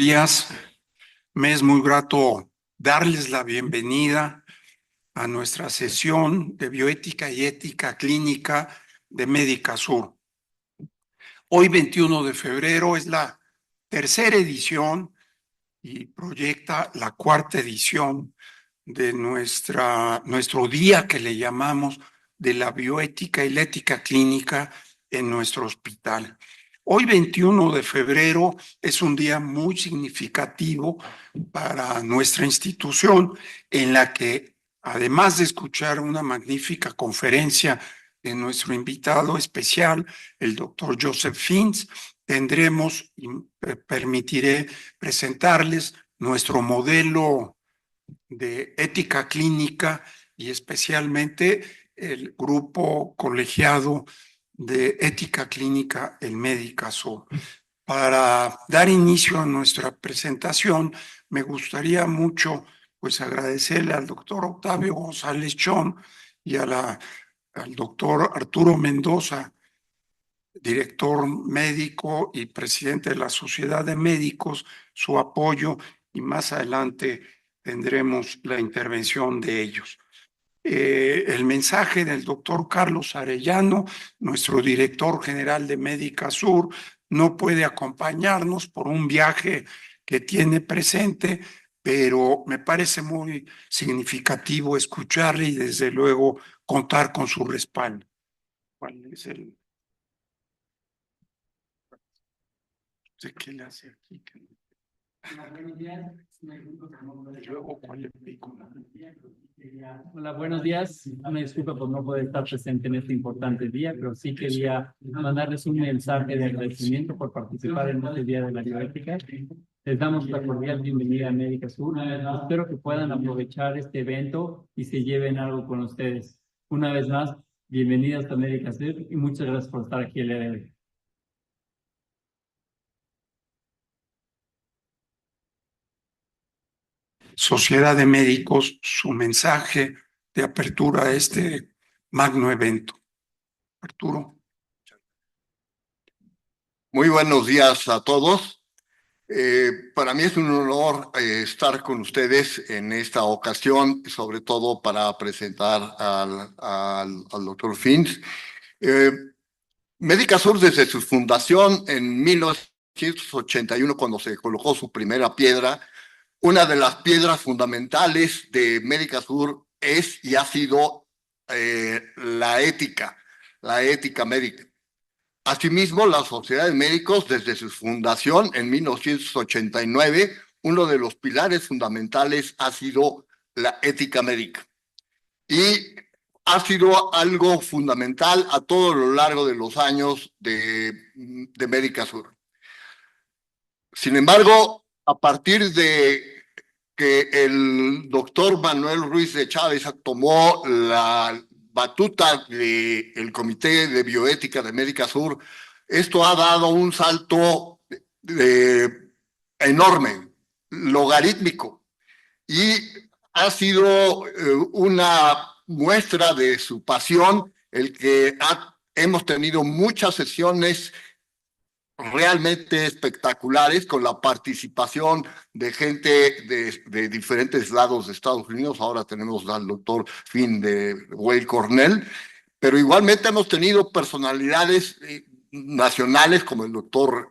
Días. Me es muy grato darles la bienvenida a nuestra sesión de bioética y ética clínica de Médica Sur. Hoy, 21 de febrero, es la tercera edición y proyecta la cuarta edición de nuestro día que le llamamos de la bioética y la ética clínica en nuestro hospital. Hoy, 21 de febrero, es un día muy significativo para nuestra institución, en la que, además de escuchar una magnífica conferencia de nuestro invitado especial, el doctor Joseph Fins, tendremos y permitiré presentarles nuestro modelo de ética clínica y especialmente el grupo colegiado de ética clínica en Médica Sur. Para dar inicio a nuestra presentación, me gustaría mucho agradecerle al doctor Octavio González Chón y al doctor Arturo Mendoza, director médico y presidente de la Sociedad de Médicos, su apoyo, y más adelante tendremos la intervención de ellos. El mensaje del doctor Carlos Arellano, nuestro director general de Médica Sur, no puede acompañarnos por un viaje que tiene presente, pero me parece muy significativo escucharle y desde luego contar con su respaldo. ¿Cuál es el? ¿Qué le hace aquí? Hola, buenos días. Me disculpa por no poder estar presente en este importante día, pero sí quería mandarles un mensaje de agradecimiento por participar en este día de la bioética. Les damos la cordial bienvenida a Médica Sur. Espero que puedan aprovechar este evento y se lleven algo con ustedes. Una vez más, bienvenidas a Médica Sur y muchas gracias por estar aquí el día de hoy. Sociedad de Médicos, su mensaje de apertura a este magno evento. Arturo. Muy buenos días a todos. Para mí es un honor estar con ustedes en esta ocasión, sobre todo para presentar al doctor Fins. Médica Sur, desde su fundación en 1981, cuando se colocó su primera piedra, una de las piedras fundamentales de Médica Sur es y ha sido la ética médica. Asimismo, la Sociedad de Médicos, desde su fundación en 1989, uno de los pilares fundamentales ha sido la ética médica. Y ha sido algo fundamental a todo lo largo de los años de Médica Sur. Sin embargo, a partir de que el doctor Manuel Ruiz de Chávez tomó la batuta del Comité de Bioética de Médica Sur, esto ha dado un salto enorme, logarítmico, y ha sido una muestra de su pasión el que hemos tenido muchas sesiones realmente espectaculares con la participación de gente de diferentes lados de Estados Unidos. Ahora tenemos al doctor Finn de Weill Cornell, pero igualmente hemos tenido personalidades nacionales como el doctor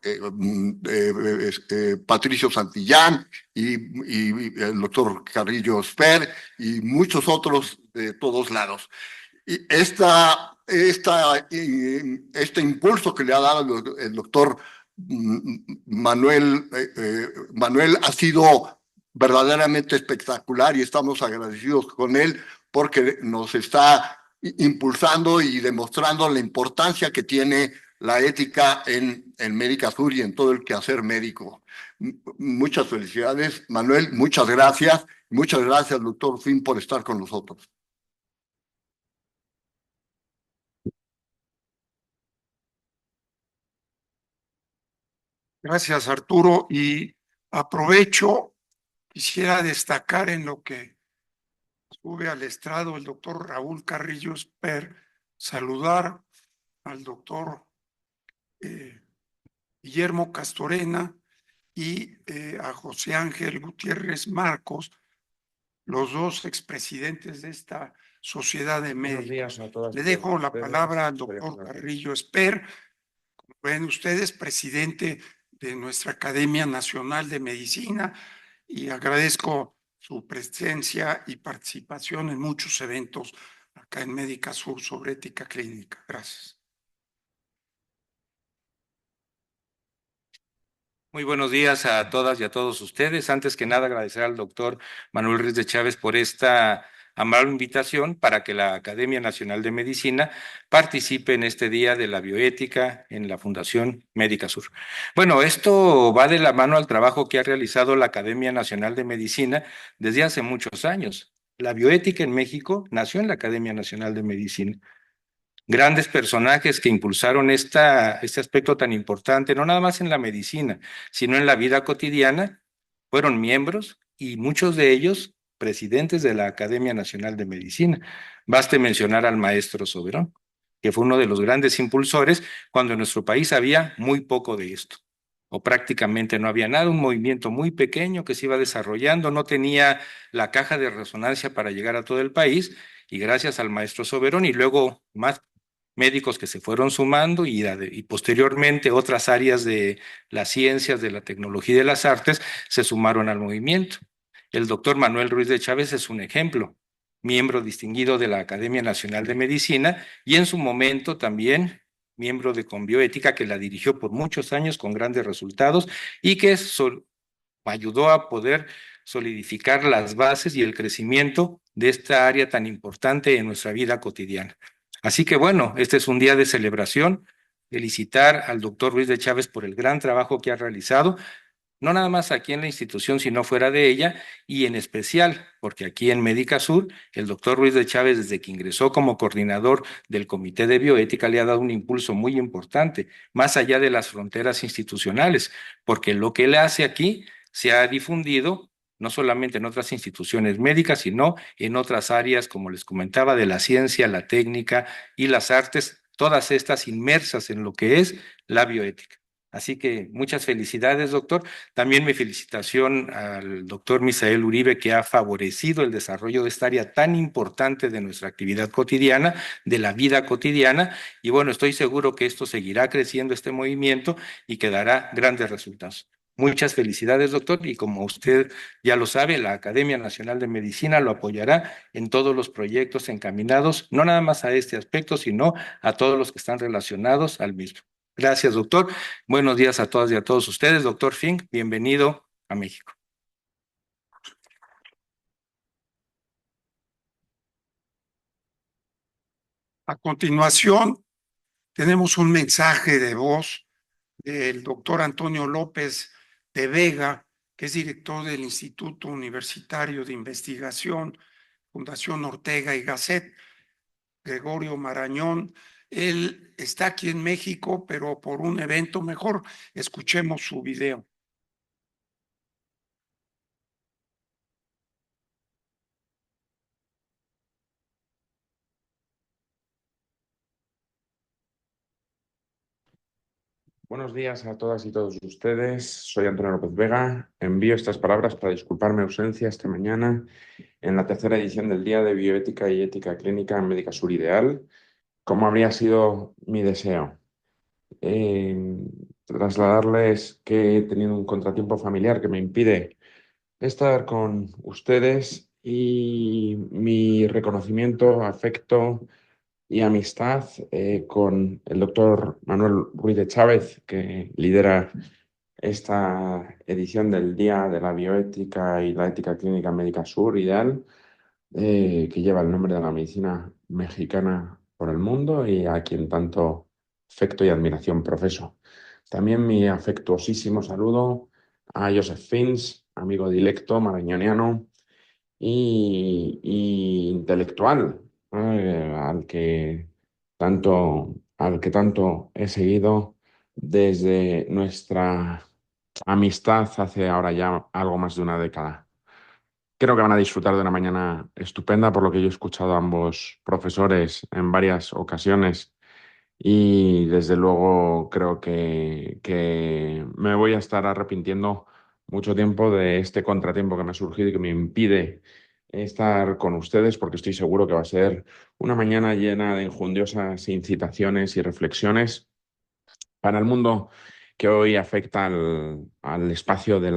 Patricio Santillán y el doctor Carrillo Sper y muchos otros de todos lados. Y este impulso que le ha dado el doctor Manuel ha sido verdaderamente espectacular y estamos agradecidos con él porque nos está impulsando y demostrando la importancia que tiene la ética en Médica Sur y en todo el quehacer médico. Muchas felicidades, Manuel, muchas gracias. Muchas gracias, doctor Finn, por estar con nosotros. Gracias, Arturo. Y aprovecho, quisiera destacar en lo que sube al estrado el doctor Raúl Carrillo Sper, saludar al doctor Guillermo Castorena, y a José Ángel Gutiérrez Marcos, los dos expresidentes de esta sociedad de Buenos médicos. días a todas y Le todos dejo la ustedes. palabra al Soy doctor Juan Carrillo Esper. Como ven ustedes, presidente de nuestra Academia Nacional de Medicina, y agradezco su presencia y participación en muchos eventos acá en Médica Sur sobre ética clínica. Gracias. Muy buenos días a todas y a todos ustedes. Antes que nada, agradecer al doctor Manuel Ruiz de Chávez por esta amable invitación para que la Academia Nacional de Medicina participe en este Día de la Bioética en la Fundación Médica Sur. Bueno, esto va de la mano al trabajo que ha realizado la Academia Nacional de Medicina desde hace muchos años. La bioética en México nació en la Academia Nacional de Medicina. Grandes personajes que impulsaron este aspecto tan importante, no nada más en la medicina, sino en la vida cotidiana, fueron miembros y muchos de ellos presidentes de la Academia Nacional de Medicina. Baste mencionar al maestro Soberón, que fue uno de los grandes impulsores cuando en nuestro país había muy poco de esto, o prácticamente no había nada, un movimiento muy pequeño que se iba desarrollando, no tenía la caja de resonancia para llegar a todo el país, y gracias al maestro Soberón y luego más médicos que se fueron sumando y posteriormente otras áreas de las ciencias, de la tecnología y de las artes se sumaron al movimiento. El doctor Manuel Ruiz de Chávez es un ejemplo, miembro distinguido de la Academia Nacional de Medicina y en su momento también miembro de Conbioética, que la dirigió por muchos años con grandes resultados y que ayudó a poder solidificar las bases y el crecimiento de esta área tan importante en nuestra vida cotidiana. Así que bueno, este es un día de celebración, felicitar al doctor Ruiz de Chávez por el gran trabajo que ha realizado, no nada más aquí en la institución, sino fuera de ella, y en especial porque aquí en Médica Sur, el doctor Ruiz de Chávez, desde que ingresó como coordinador del Comité de Bioética, le ha dado un impulso muy importante, más allá de las fronteras institucionales, porque lo que él hace aquí se ha difundido no solamente en otras instituciones médicas, sino en otras áreas, como les comentaba, de la ciencia, la técnica y las artes, todas estas inmersas en lo que es la bioética. Así que muchas felicidades, doctor. También mi felicitación al doctor Misael Uribe, que ha favorecido el desarrollo de esta área tan importante de nuestra actividad cotidiana, de la vida cotidiana. Y bueno, estoy seguro que esto seguirá creciendo, este movimiento, y que dará grandes resultados. Muchas felicidades, doctor, y como usted ya lo sabe, la Academia Nacional de Medicina lo apoyará en todos los proyectos encaminados, no nada más a este aspecto, sino a todos los que están relacionados al mismo. Gracias, doctor. Buenos días a todas y a todos ustedes. Doctor Fink, bienvenido a México. A continuación, tenemos un mensaje de voz del doctor Antonio López de Vega, que es director del Instituto Universitario de Investigación, Fundación Ortega y Gasset, Gregorio Marañón. Él está aquí en México, pero por un evento. Mejor escuchemos su video. Buenos días a todas y todos ustedes. Soy Antonio López Vega. Envío estas palabras para disculpar mi ausencia esta mañana en la tercera edición del Día de Bioética y Ética Clínica en Médica Sur Ideal, como habría sido mi deseo. Trasladarles que he tenido un contratiempo familiar que me impide estar con ustedes y mi reconocimiento, afecto y amistad con el doctor Manuel Ruiz de Chávez, que lidera esta edición del Día de la Bioética y la Ética Clínica Médica Sur Ideal, que lleva el nombre de la medicina mexicana por el mundo y a quien tanto afecto y admiración profeso. También mi afectuosísimo saludo a Joseph Fins, amigo directo marañoniano y intelectual, al que tanto he seguido desde nuestra amistad hace ahora ya algo más de una década. Creo que van a disfrutar de una mañana estupenda, por lo que yo he escuchado a ambos profesores en varias ocasiones y desde luego creo que me voy a estar arrepintiendo mucho tiempo de este contratiempo que me ha surgido y que me impide estar con ustedes, porque estoy seguro que va a ser una mañana llena de injundiosas incitaciones y reflexiones para el mundo que hoy afecta al espacio de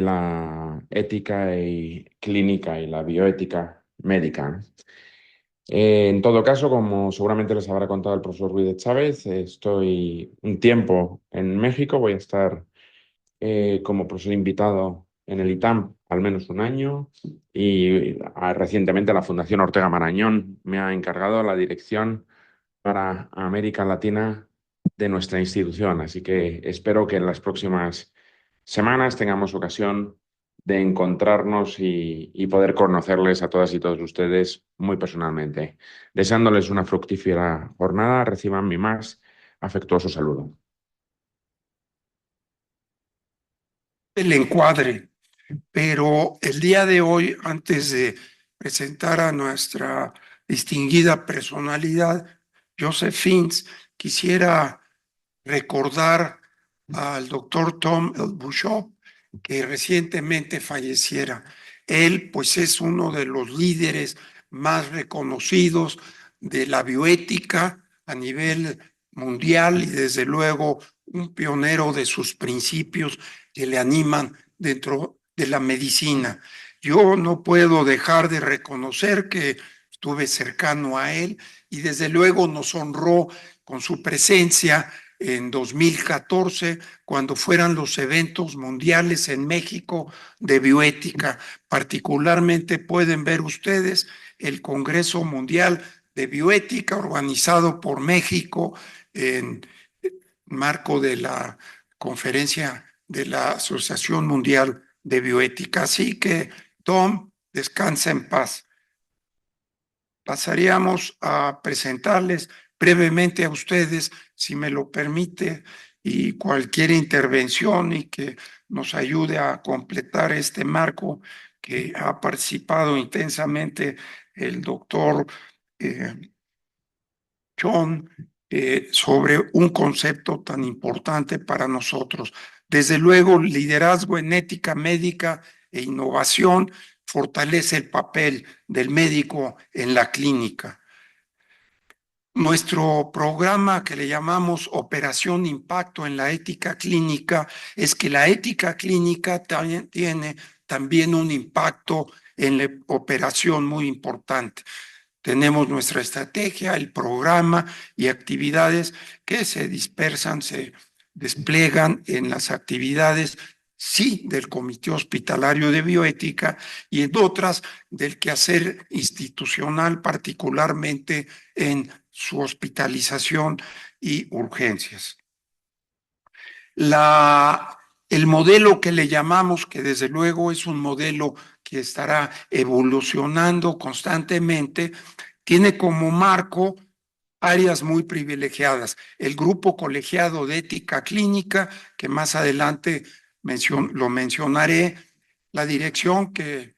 la ética y clínica y la bioética médica, ¿no? En todo caso, como seguramente les habrá contado el profesor Ruiz de Chávez, estoy un tiempo en México, voy a estar como profesor invitado en el ITAM al menos un año y recientemente la Fundación Ortega Marañón me ha encargado la dirección para América Latina de nuestra institución. Así que espero que en las próximas semanas tengamos ocasión de encontrarnos y poder conocerles a todas y todos ustedes muy personalmente. Deseándoles una fructífera jornada, reciban mi más afectuoso saludo. El encuadre, pero el día de hoy, antes de presentar a nuestra distinguida personalidad, Joseph Fins, quisiera recordar al doctor Tom Bishop, que recientemente falleciera. Él, pues, es uno de los líderes más reconocidos de la bioética a nivel mundial y desde luego un pionero de sus principios que le animan dentro de la medicina. Yo no puedo dejar de reconocer que estuve cercano a él y desde luego nos honró con su presencia en 2014, cuando fueran los eventos mundiales en México de bioética. Particularmente pueden ver ustedes el Congreso Mundial de Bioética organizado por México en marco de la conferencia de la Asociación Mundial de Bioética. Así que, Tom, descansa en paz. Pasaríamos a presentarles brevemente a ustedes, si me lo permite, y cualquier intervención y que nos ayude a completar este marco que ha participado intensamente el doctor John, sobre un concepto tan importante para nosotros. Desde luego, liderazgo en ética médica e innovación fortalece el papel del médico en la clínica. Nuestro programa que le llamamos Operación Impacto en la Ética Clínica es que la ética clínica tiene también un impacto en la operación muy importante. Tenemos nuestra estrategia, el programa y actividades que se dispersan, se despliegan en las actividades, sí, del Comité Hospitalario de Bioética y en otras del quehacer institucional, particularmente en su hospitalización y urgencias. El modelo que le llamamos, que desde luego es un modelo que estará evolucionando constantemente, tiene como marco áreas muy privilegiadas. El grupo colegiado de ética clínica, que más adelante lo mencionaré, la dirección que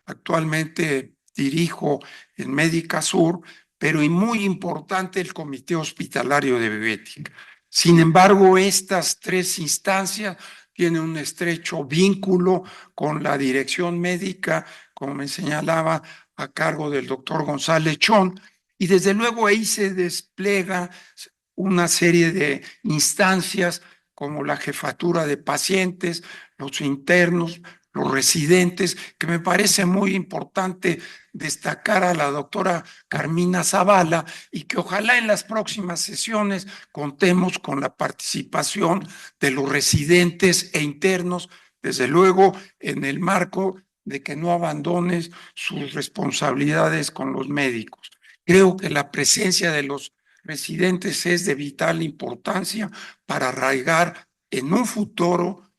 actualmente dirijo en Médica Sur, pero y muy importante el Comité Hospitalario de Bioética. Sin embargo, estas tres instancias tienen un estrecho vínculo con la dirección médica, como me señalaba, a cargo del doctor González Chón, y desde luego ahí se despliega una serie de instancias como la jefatura de pacientes, los internos, los residentes, que me parece muy importante destacar a la doctora Carmina Zavala y que ojalá en las próximas sesiones contemos con la participación de los residentes e internos, desde luego en el marco de que no abandones sus responsabilidades con los médicos. Creo que la presencia de los residentes es de vital importancia para arraigar en un futuro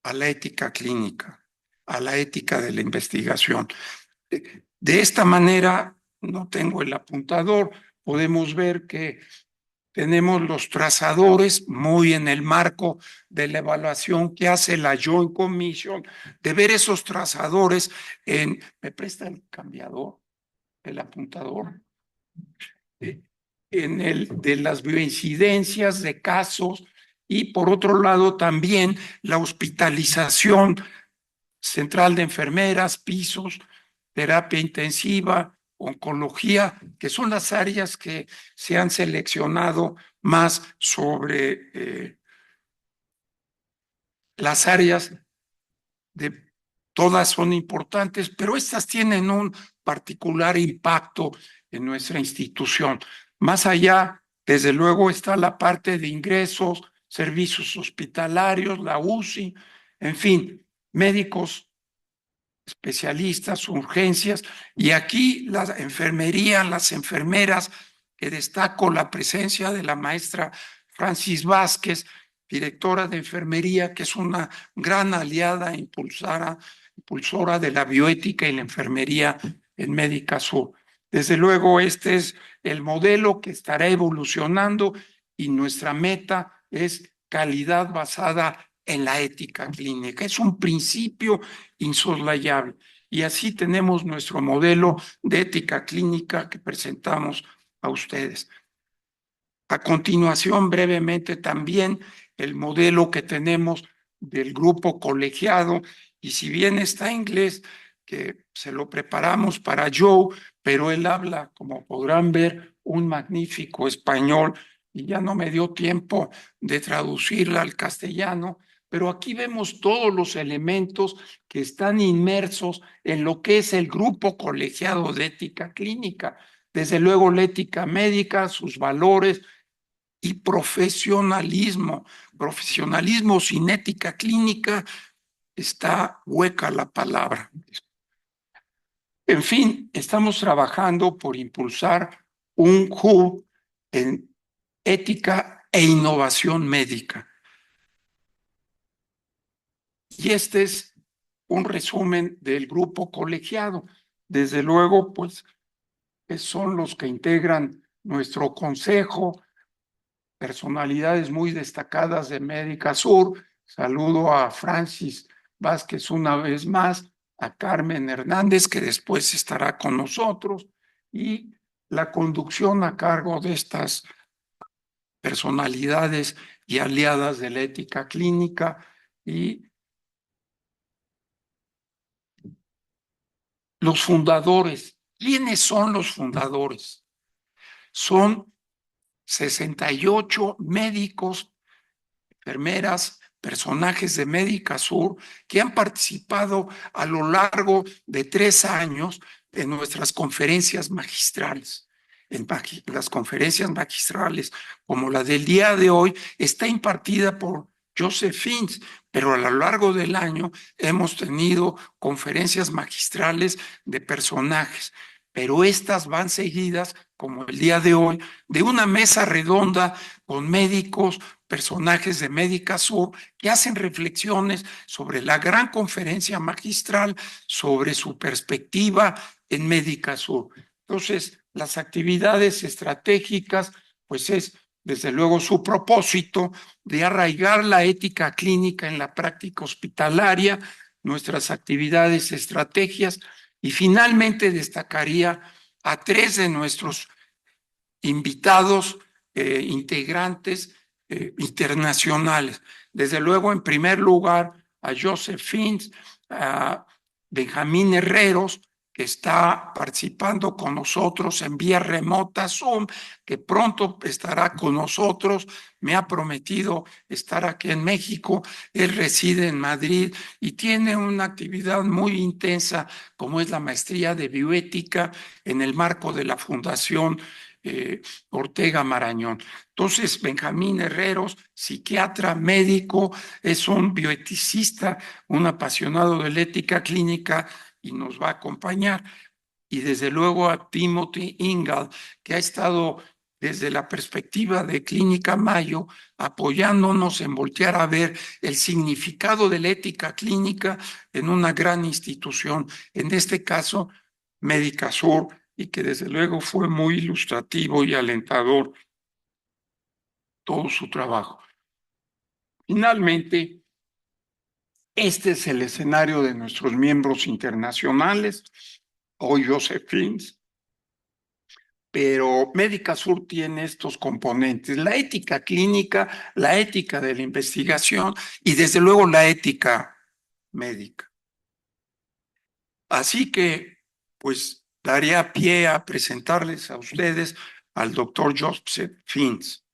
a la ética clínica, a la ética de la investigación. De esta manera, no tengo el apuntador, podemos ver que tenemos los trazadores muy en el marco de la evaluación que hace la Joint Commission, de ver esos trazadores en... ¿Me presta el cambiador, el apuntador? de las bioincidencias de casos y por otro lado también la hospitalización central de enfermeras, pisos, terapia intensiva, oncología, que son las áreas que se han seleccionado más sobre las áreas de todas son importantes, pero estas tienen un particular impacto en nuestra institución. Más allá, desde luego, está la parte de ingresos, servicios hospitalarios, la UCI, en fin, médicos especialistas, urgencias, y aquí la enfermería, las enfermeras, que destaco la presencia de la maestra Francis Vázquez, directora de enfermería, que es una gran aliada e impulsora de la bioética y la enfermería en Médica Sur. Desde luego, este es el modelo que estará evolucionando y nuestra meta es calidad basada en la ética clínica. Es un principio insoslayable. Y así tenemos nuestro modelo de ética clínica que presentamos a ustedes. A continuación, brevemente también el modelo que tenemos del grupo colegiado, y si bien está en inglés, que se lo preparamos para Joe, pero él habla, como podrán ver, un magnífico español, y ya no me dio tiempo de traducirla al castellano, pero aquí vemos todos los elementos que están inmersos en lo que es el grupo colegiado de ética clínica. Desde luego, la ética médica, sus valores, y profesionalismo. Profesionalismo sin ética clínica, está hueca la palabra. En fin, estamos trabajando por impulsar un hub en ética e innovación médica. Y este es un resumen del grupo colegiado. Desde luego, pues, son los que integran nuestro consejo, personalidades muy destacadas de Médica Sur. Saludo a Francis Vázquez una vez más, a Carmen Hernández, que después estará con nosotros, y la conducción a cargo de estas personalidades y aliadas de la ética clínica. Y los fundadores. ¿Quiénes son los fundadores? Son 68 médicos, enfermeras, personajes de Médica Sur que han participado a lo largo de 3 años en nuestras conferencias magistrales. En las conferencias magistrales, como la del día de hoy, está impartida por Joseph Fins, pero a lo largo del año hemos tenido conferencias magistrales de personajes, pero estas van seguidas, como el día de hoy, de una mesa redonda con médicos, personajes de Médica Sur, que hacen reflexiones sobre la gran conferencia magistral, sobre su perspectiva en Médica Sur. Entonces, las actividades estratégicas, pues es desde luego su propósito de arraigar la ética clínica en la práctica hospitalaria, nuestras actividades, estrategias, y finalmente destacaría a 3 de nuestros invitados integrantes internacionales. Desde luego, en primer lugar, a Joseph Fins, a Benjamín Herreros, que está participando con nosotros en vía remota Zoom, que pronto estará con nosotros. Me ha prometido estar aquí en México. Él reside en Madrid y tiene una actividad muy intensa, como es la maestría de bioética en el marco de la Fundación Ortega Marañón. Entonces, Benjamín Herreros, psiquiatra, médico, es un bioeticista, un apasionado de la ética clínica, y nos va a acompañar. Y desde luego a Timothy Ingalls, que ha estado desde la perspectiva de Clínica Mayo, apoyándonos en voltear a ver el significado de la ética clínica en una gran institución, en este caso, Médica Sur, y que desde luego fue muy ilustrativo y alentador todo su trabajo. Finalmente, este es el escenario de nuestros miembros internacionales. Hoy Joseph Fins, pero Médica Sur tiene estos componentes: la ética clínica, la ética de la investigación y desde luego la ética médica. Así que, pues, daría pie a presentarles a ustedes al doctor Joseph Fins.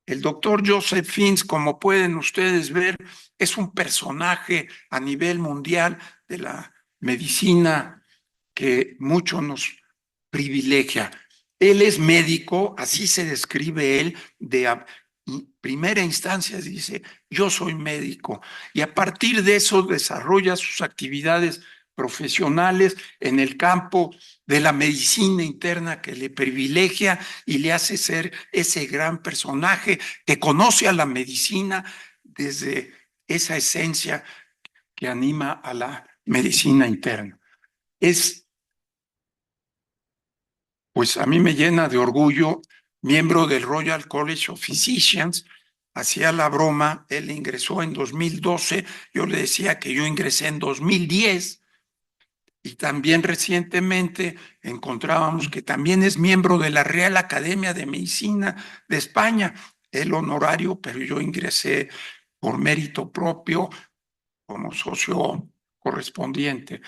El doctor Joseph Fins, como pueden ustedes ver, es un personaje a nivel mundial de la medicina que mucho nos privilegia. Él es médico, así se describe él, de primera instancia dice: yo soy médico, y a partir de eso desarrolla sus actividades profesionales en el campo de la medicina interna que le privilegia y le hace ser ese gran personaje que conoce a la medicina desde esa esencia que anima a la medicina interna. Pues a mí me llena de orgullo, miembro del Royal College of Physicians. Hacía la broma, él ingresó en 2012, yo le decía que yo ingresé en 2010, y también recientemente encontrábamos que también es miembro de la Real Academia de Medicina de España, el honorario, pero yo ingresé por mérito propio como socio correspondiente.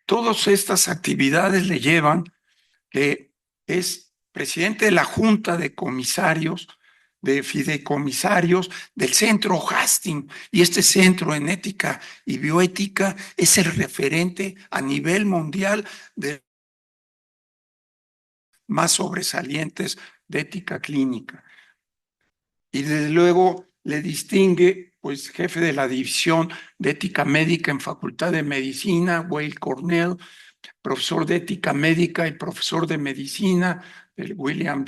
Todas estas actividades le llevan que es presidente de la Junta de Comisarios, de Fideicomisarios del Centro Hastings, y este centro en ética y bioética es el referente a nivel mundial de más sobresalientes de ética clínica. Y desde luego le distingue, pues, jefe de la División de Ética Médica en Facultad de Medicina, Weill Cornell, profesor de ética médica y profesor de medicina del William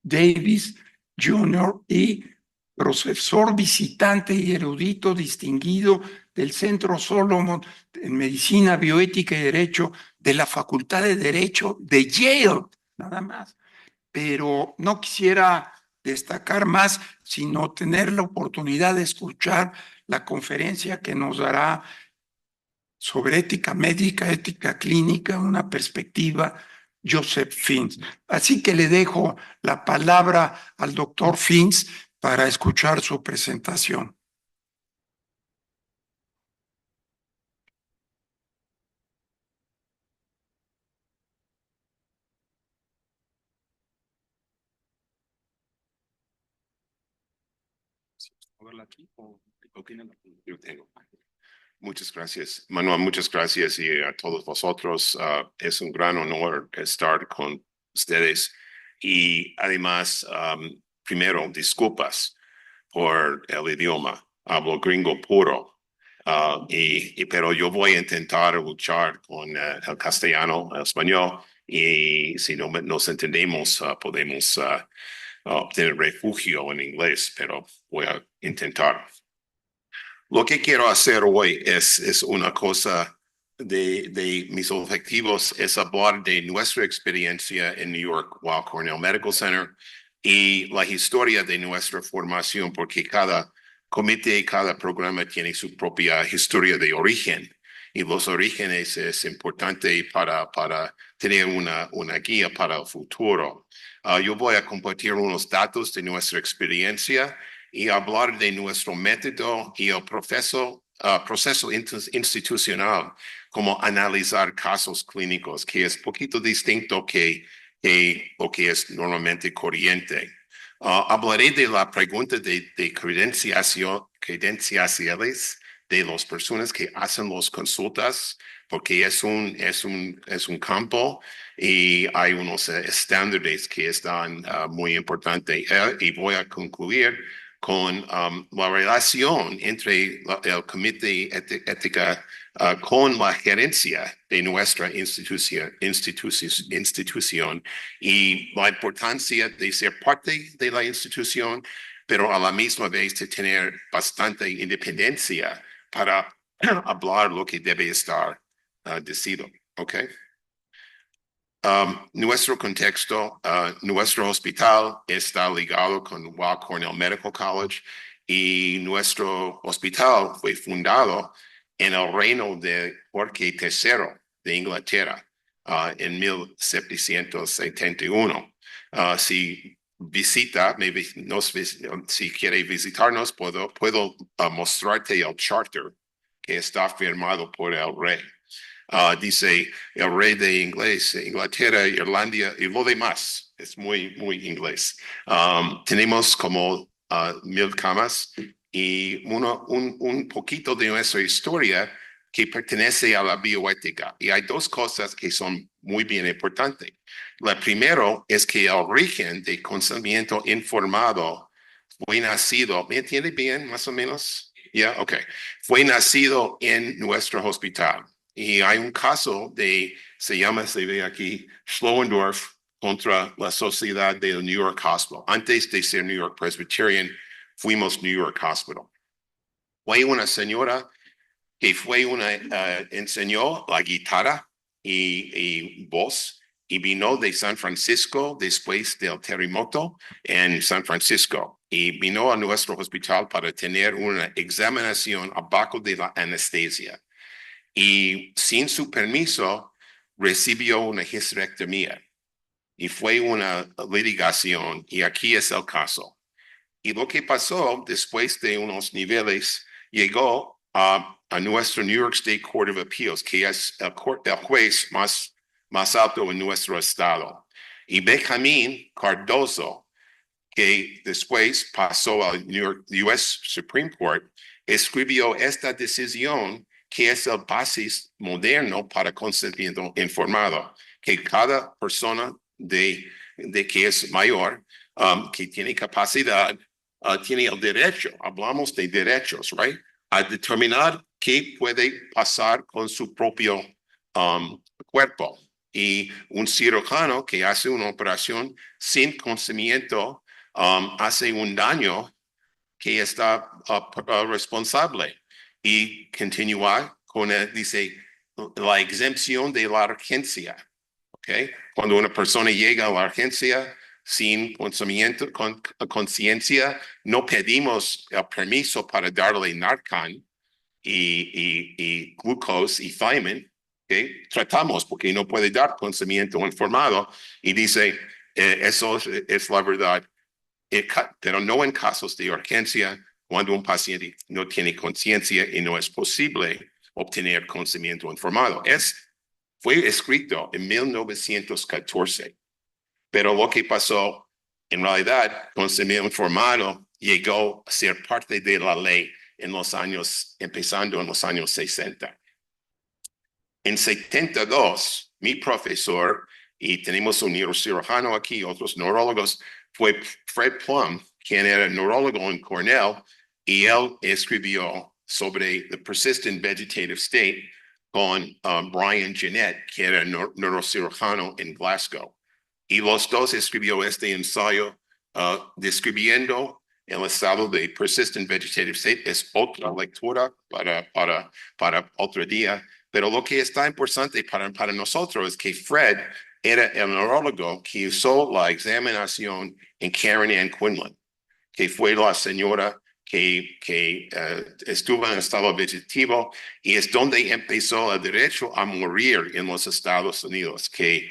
Davis Jr. y profesor visitante y erudito distinguido del Centro Solomon en Medicina, Bioética y Derecho de la Facultad de Derecho de Yale, nada más. Pero no quisiera destacar más, sino tener la oportunidad de escuchar la conferencia que nos dará sobre ética médica, ética clínica, una perspectiva, Joseph Fins. Así que le dejo la palabra al doctor Fins para escuchar su presentación. Yo tengo. Muchas gracias, Manuel, muchas gracias, y a todos vosotros. Es un gran honor estar con ustedes, y además, primero, disculpas por el idioma. Hablo gringo puro, pero yo voy a intentar luchar con el castellano, el español, y si no nos entendemos, podemos obtener refugio en inglés, pero voy a intentar. Lo que quiero hacer hoy es una cosa de mis objetivos, es hablar de nuestra experiencia en New York Weill Cornell Medical Center y la historia de nuestra formación, porque cada comité, cada programa tiene su propia historia de origen, y los orígenes es importante para tener una guía para el futuro. Yo voy a compartir unos datos de nuestra experiencia y hablar de nuestro método y el proceso institucional, como analizar casos clínicos, que es poquito distinto que lo que es normalmente corriente. Hablaré de la pregunta de credenciales de las personas que hacen las consultas, porque es un campo y hay unos estándares que están muy importantes. Y voy a concluir con la relación entre el comité ética con la gerencia de nuestra institución y la importancia de ser parte de la institución, pero a la misma vez de tener bastante independencia para hablar lo que debe estar decidido. ¿Ok? Nuestro contexto, nuestro hospital está ligado con Weill Cornell Medical College, y nuestro hospital fue fundado en el reino de Jorge III de Inglaterra. en 1771. Si visita, si quiere visitarnos, puedo mostrarte el charter que está firmado por el rey. Dice el rey de Inglaterra, Irlanda y lo demás. Es muy inglés. Tenemos como 1000 camas y un poquito de nuestra historia que pertenece a la bioética. Y hay dos cosas que son muy bien importantes. La primero es que el origen de consentimiento informado fue nacido, ¿me entiende bien más o menos? Ya, ok. Fue nacido en nuestro hospital. Y hay un caso se ve aquí, Schlowendorf contra la Sociedad del New York Hospital. Antes de ser New York Presbyterian, fuimos New York Hospital. Fue una señora que enseñó la guitarra y voz y vino de San Francisco después del terremoto en San Francisco y vino a nuestro hospital para tener una examinación abajo de la anestesia. Y sin su permiso recibió una histerectomía y fue una litigación y aquí es el caso. Y lo que pasó después de unos niveles llegó a nuestro New York State Court of Appeals, que es el juez más alto en nuestro estado. Y Benjamin Cardozo, que después pasó al New York US Supreme Court, escribió esta decisión que es el basis moderno para consentimiento informado, que cada persona de que es mayor, que tiene capacidad, tiene el derecho, hablamos de derechos, right? A determinar qué puede pasar con su propio cuerpo. Y un cirujano que hace una operación sin consentimiento hace un daño que está responsable. Y continúa con, dice, la exempción de la urgencia. ¿Okay? Cuando una persona llega a la urgencia sin consentimiento, con conciencia, no pedimos el permiso para darle Narcan y glucose y thiamine. ¿Okay? Tratamos porque no puede dar consentimiento informado y dice, eso es la verdad. Pero no en casos de urgencia, cuando un paciente no tiene conciencia y no es posible obtener consentimiento informado. Fue escrito en 1914, pero lo que pasó, en realidad, consentimiento informado llegó a ser parte de la ley empezando en los años 60. En 72, mi profesor, y tenemos un neurocirujano aquí, otros neurólogos, fue Fred Plum, quien era neurólogo en Cornell, y él escribió sobre the persistent vegetative state con Brian Jeanette, que era neurocirujano en Glasgow. Y los dos escribió este ensayo describiendo el estado de persistent vegetative state. Es otra lectura para otro día. Pero lo que está importante para nosotros es que Fred era el neurólogo que usó la examinación en Karen Ann Quinlan, que fue la señora que estuvo en estado vegetativo y es donde empezó el derecho a morir en los Estados Unidos, que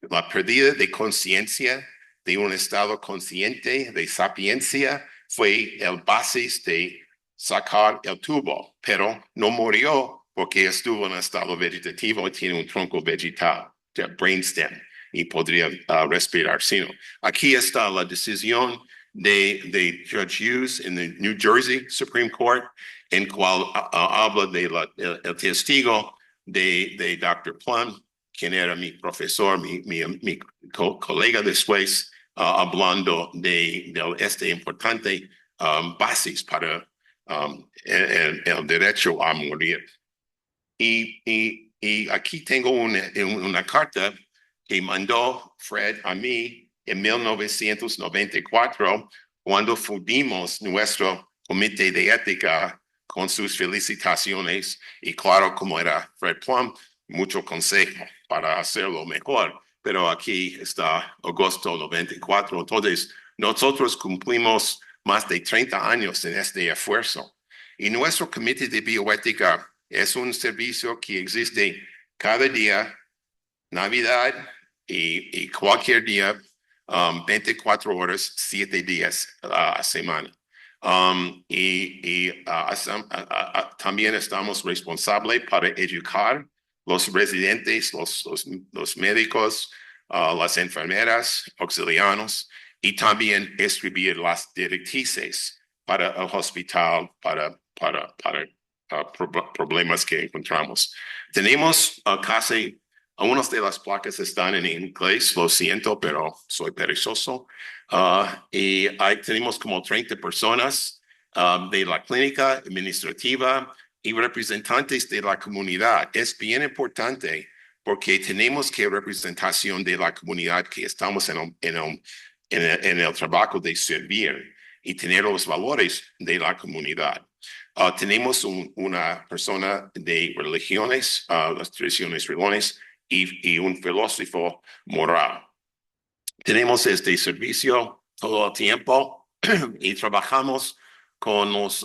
la pérdida de conciencia, de un estado consciente, de sapiencia, fue el basis de sacar el tubo, pero no murió porque estuvo en estado vegetativo y tiene un tronco vegetal, brainstem, y podría respirar sino. Aquí está la decisión de Judge Hughes en el New Jersey Supreme Court, en cual habla el testigo de Dr. Plum, quien era mi profesor, mi colega después, hablando de este importante basis para el derecho a morir. Y aquí tengo una carta que mandó Fred a mí en 1994, cuando fundimos nuestro comité de ética con sus felicitaciones y claro, como era Fred Plum, mucho consejo para hacerlo mejor. Pero aquí está agosto 94, entonces nosotros cumplimos más de 30 años en este esfuerzo. Y nuestro comité de bioética Es un servicio que existe cada día, Navidad y cualquier día, 24 horas, 7 días a semana. También estamos responsables para educar los residentes, los médicos, las enfermeras, auxilianos, y también escribir las directrices para el hospital, para problemas que encontramos. Tenemos casi, algunas de las placas están en inglés, lo siento, pero soy perezoso. Tenemos como 30 personas de la clínica administrativa y representantes de la comunidad. Es bien importante porque tenemos que representación de la comunidad que estamos en el trabajo de servir y tener los valores de la comunidad. Tenemos una persona de religiones, las tradiciones religiones, y un filósofo moral. Tenemos este servicio todo el tiempo y trabajamos con los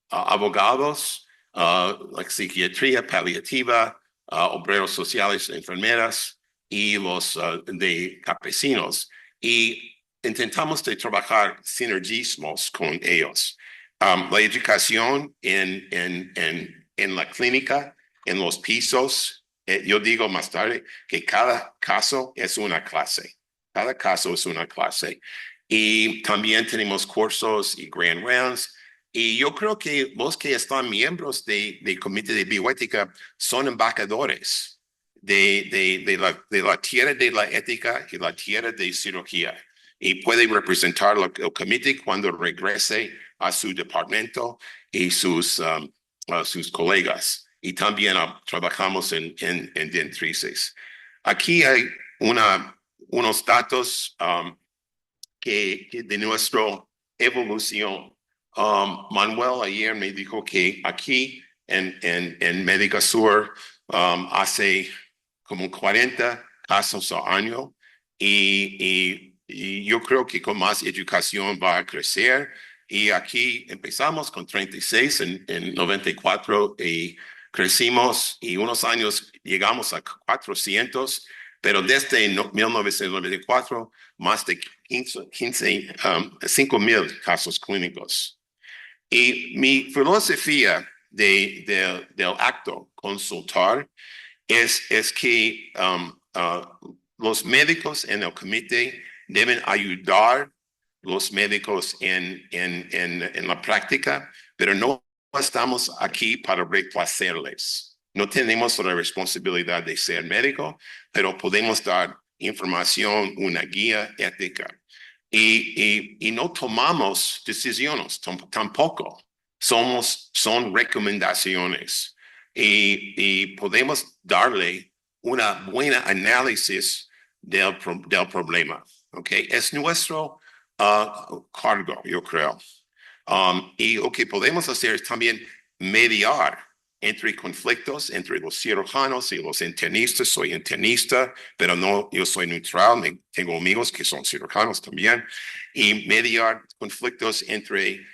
abogados, la psiquiatría paliativa, obreros sociales, enfermeras y los de campesinos. Y intentamos de trabajar sinergismos con ellos. La educación en la clínica, en los pisos, yo digo más tarde que cada caso es una clase. Cada caso es una clase. Y también tenemos cursos y grand rounds. Y yo creo que los que están miembros del Comité de Bioética son embajadores de la tierra de la ética y la tierra de cirugía. Y puede representar el comité cuando regrese a su departamento y sus colegas. Y también trabajamos en directrices. Aquí hay unos datos que de nuestra evolución. Manuel ayer me dijo que aquí en Médica Sur hace como 40 casos al año y yo creo que con más educación va a crecer. Y aquí empezamos con 36 en 94 y crecimos y unos años llegamos a 400, pero desde 1994 más de 5,000 casos clínicos. Y mi filosofía del acto consultar es que los médicos en el comité deben ayudar los médicos en la práctica, pero no estamos aquí para reemplazarles. No tenemos la responsabilidad de ser médico, pero podemos dar información, una guía ética. Y no tomamos decisiones tampoco. Son recomendaciones. Y podemos darle una buena análisis del problema. ¿Okay? Es nuestro cargo, yo creo. Y lo que podemos hacer es también mediar entre conflictos entre los cirujanos y los internistas. Soy internista, pero no, yo soy neutral. Tengo amigos que son cirujanos también. Y mediar conflictos entre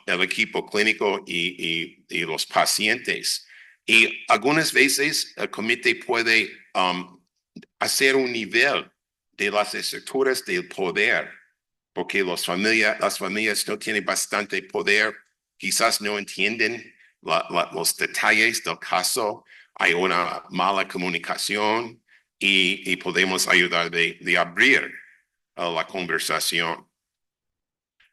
el equipo clínico y los pacientes. Y algunas veces el comité puede hacer un nivel de las estructuras del poder, porque las familias no tienen bastante poder, quizás no entienden los detalles del caso, hay una mala comunicación y podemos ayudar de abrir la conversación.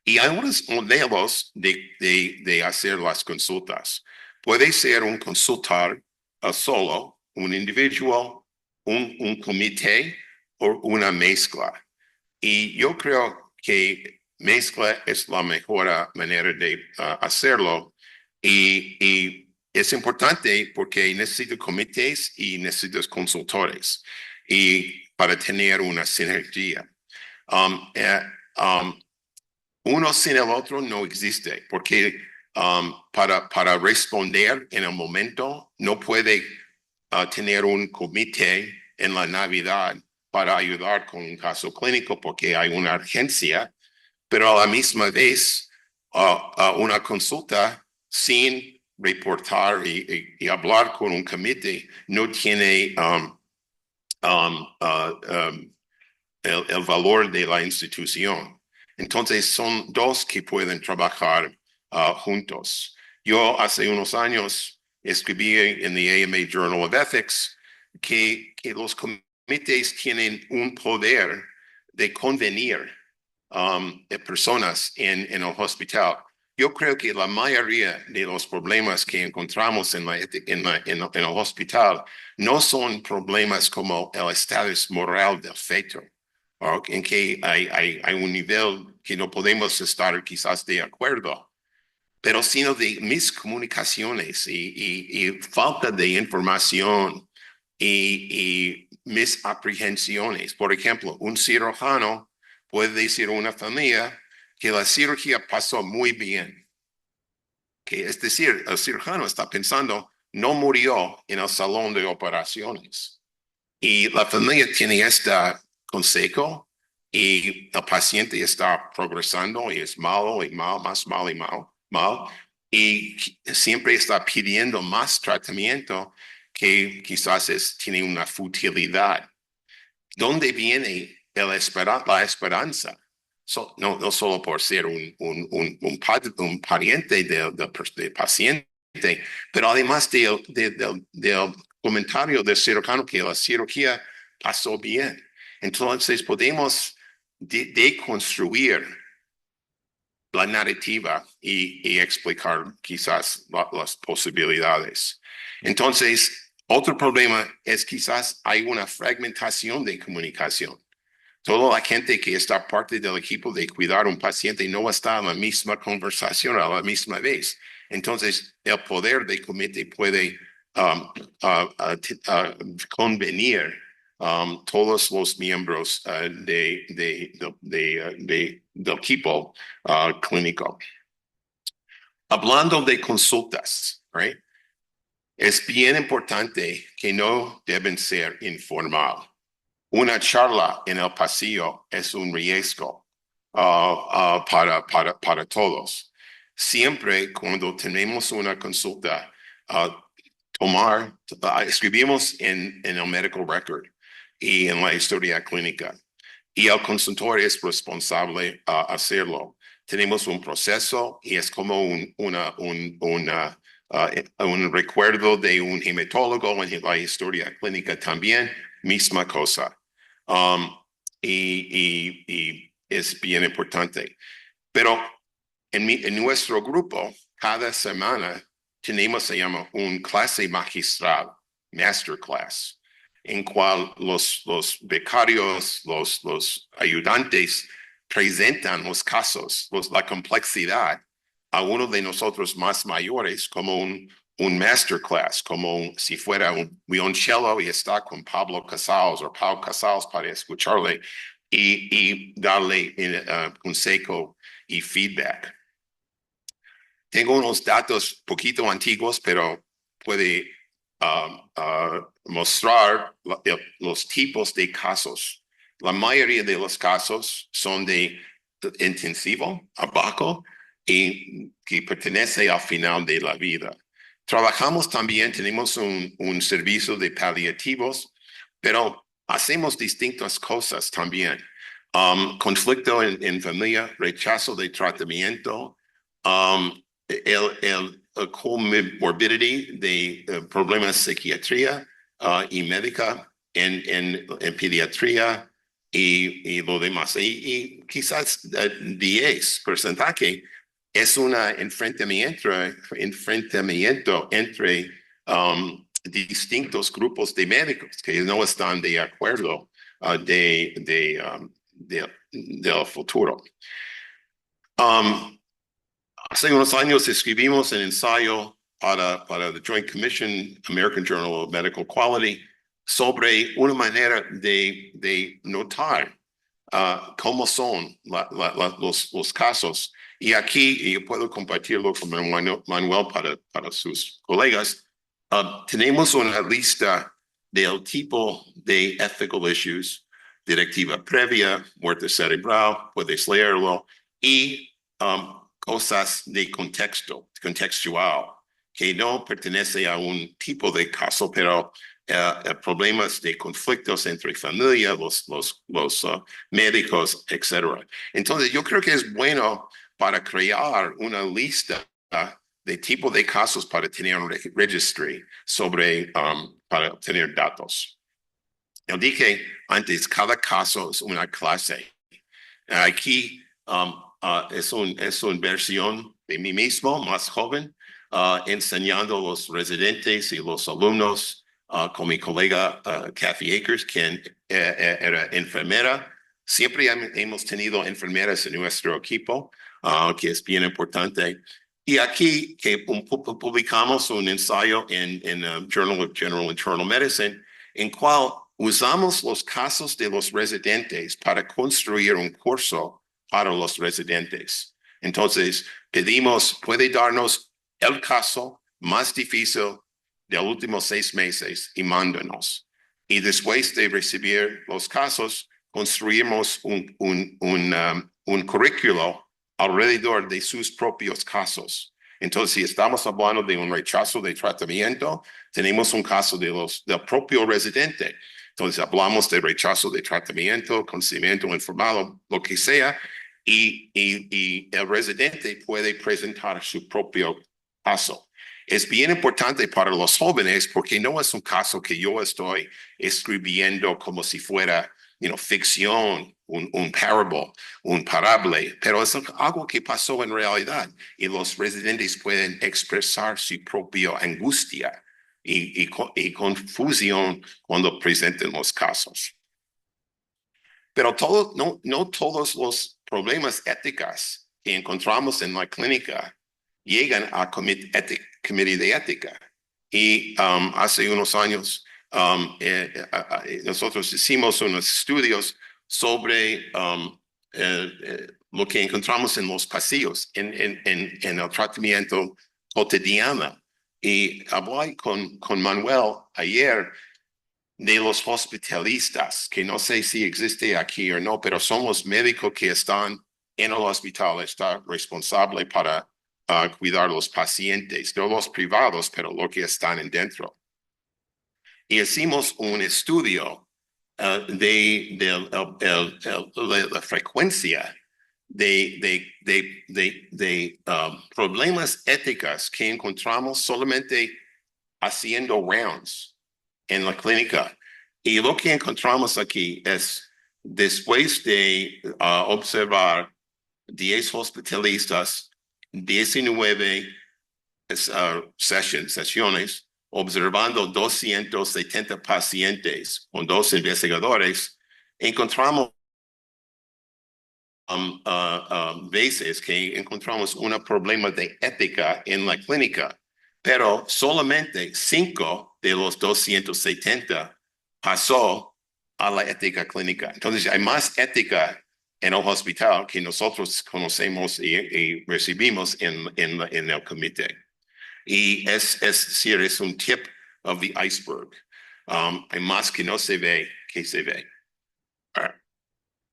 Y hay unos modelos de hacer las consultas. Puede ser un consultar solo, un individual, un comité o una mezcla. Y yo creo que mezcla es la mejor manera de hacerlo. Y es importante porque necesito comités y necesito consultores y para tener una sinergia. Uno sin el otro no existe, porque para responder en el momento no puede tener un comité en la Navidad para ayudar con un caso clínico porque hay una urgencia, pero a la misma vez una consulta sin reportar y hablar con un comité no tiene el valor de la institución. Entonces son dos que pueden trabajar juntos. Yo hace unos años escribí en the AMA Journal of Ethics que los comités tienen un poder de convenir de personas en el hospital. Yo creo que la mayoría de los problemas que encontramos en el hospital no son problemas como el estatus moral del feto, en que hay un nivel que no podemos estar quizás de acuerdo, pero sino de miscomunicaciones y falta de información y misaprehensiones. Por ejemplo, un cirujano puede decir a una familia que la cirugía pasó muy bien. Que es decir, el cirujano está pensando, no murió en el salón de operaciones. Y la familia tiene este consejo y el paciente está progresando y es malo y mal, más mal y mal. Y siempre está pidiendo más tratamiento que quizás tiene una futilidad. ¿Dónde viene la esperanza? No solo por ser un pariente del paciente, pero además del comentario del cirujano que la cirugía pasó bien. Entonces podemos deconstruir la narrativa y explicar quizás las posibilidades. Entonces, otro problema es quizás hay una fragmentación de comunicación. Toda la gente que está parte del equipo de cuidar a un paciente no está en la misma conversación a la misma vez. Entonces, el poder del comité puede convenir todos los miembros del equipo clínico. Hablando de consultas, right? Es bien importante que no deben ser informal. Una charla en el pasillo es un riesgo para todos. Siempre cuando tenemos una consulta, escribimos en el medical record y en la historia clínica. Y el consultor es responsable hacerlo. Tenemos un proceso y es como un recuerdo de un hematólogo en la historia clínica también, misma cosa. Y es bien importante. Pero en nuestro grupo, cada semana tenemos, se llama, un clase magistral, masterclass, en cual los becarios, los ayudantes presentan los casos, la complejidad a uno de nosotros más mayores como un masterclass, como si fuera un violoncello y está con Pablo Casals o Pau Casals para escucharle y darle consejo y feedback. Tengo unos datos poquito antiguos, pero puede mostrar los tipos de casos. La mayoría de los casos son de intensivo, abajo, y que pertenece al final de la vida. Trabajamos también, tenemos un servicio de paliativos, pero hacemos distintas cosas también. Conflicto en familia, rechazo de tratamiento, el comorbidity de problemas de psiquiatría y médica en pediatría y lo demás. Y quizás 10% es un enfrentamiento entre distintos grupos de médicos que no están de acuerdo del futuro. Hace unos años escribimos un ensayo para the Joint Commission, American Journal of Medical Quality, sobre una manera de notar cómo son los casos. Y aquí yo puedo compartirlo con Manuel para sus colegas. Tenemos una lista del tipo de ethical issues, directiva previa, muerte cerebral, puedes leerlo, y cosas de contextual, que no pertenece a un tipo de caso, pero problemas de conflictos entre familia, los médicos, etc. Entonces, yo creo que es bueno para crear una lista de tipo de casos para tener un registry para obtener datos. Yo dije antes, cada caso es una clase. Aquí es una versión de mí mismo, más joven, enseñando a los residentes y los alumnos con mi colega Kathy Akers, quien era enfermera. Siempre hemos tenido enfermeras en nuestro equipo, que es bien importante. Y aquí que publicamos un ensayo en Journal of General Internal Medicine, en cual usamos los casos de los residentes para construir un curso para los residentes. Entonces, pedimos, puede darnos el caso más difícil de los últimos 6 meses y mándanos. Y después de recibir los casos, construimos un currículo alrededor de sus propios casos. Entonces, si estamos hablando de un rechazo de tratamiento, tenemos un caso del propio residente. Entonces, hablamos de rechazo de tratamiento, consentimiento informado, lo que sea, y el residente puede presentar su propio caso. Es bien importante para los jóvenes porque no es un caso que yo estoy escribiendo como si fuera ficción, un parable, un parable, pero es algo que pasó en realidad y los residentes pueden expresar su propia angustia y confusión cuando presenten los casos. Pero no todos los problemas éticos que encontramos en la clínica llegan a comité de ética. Y hace unos años nosotros hicimos unos estudios sobre lo que encontramos en los pasillos, en el tratamiento cotidiano. Y hablé con Manuel ayer de los hospitalistas, que no sé si existe aquí o no, pero son los médicos que están en el hospital, están responsables para cuidar a los pacientes, no los privados, pero los que están dentro. Y hicimos un estudio de la frecuencia de problemas éticos que encontramos solamente haciendo rounds en la clínica. Y lo que encontramos aquí es, después de observar 10 hospitalistas, 19 sesiones, observando 270 pacientes con 2 investigadores, encontramos veces que encontramos un problema de ética en la clínica, pero solamente 5 de los 270 pasó a la ética clínica. Entonces hay más ética en el hospital que nosotros conocemos y recibimos en el comité. Y es decir, es un tip of the iceberg. Hay más que no se ve que se ve.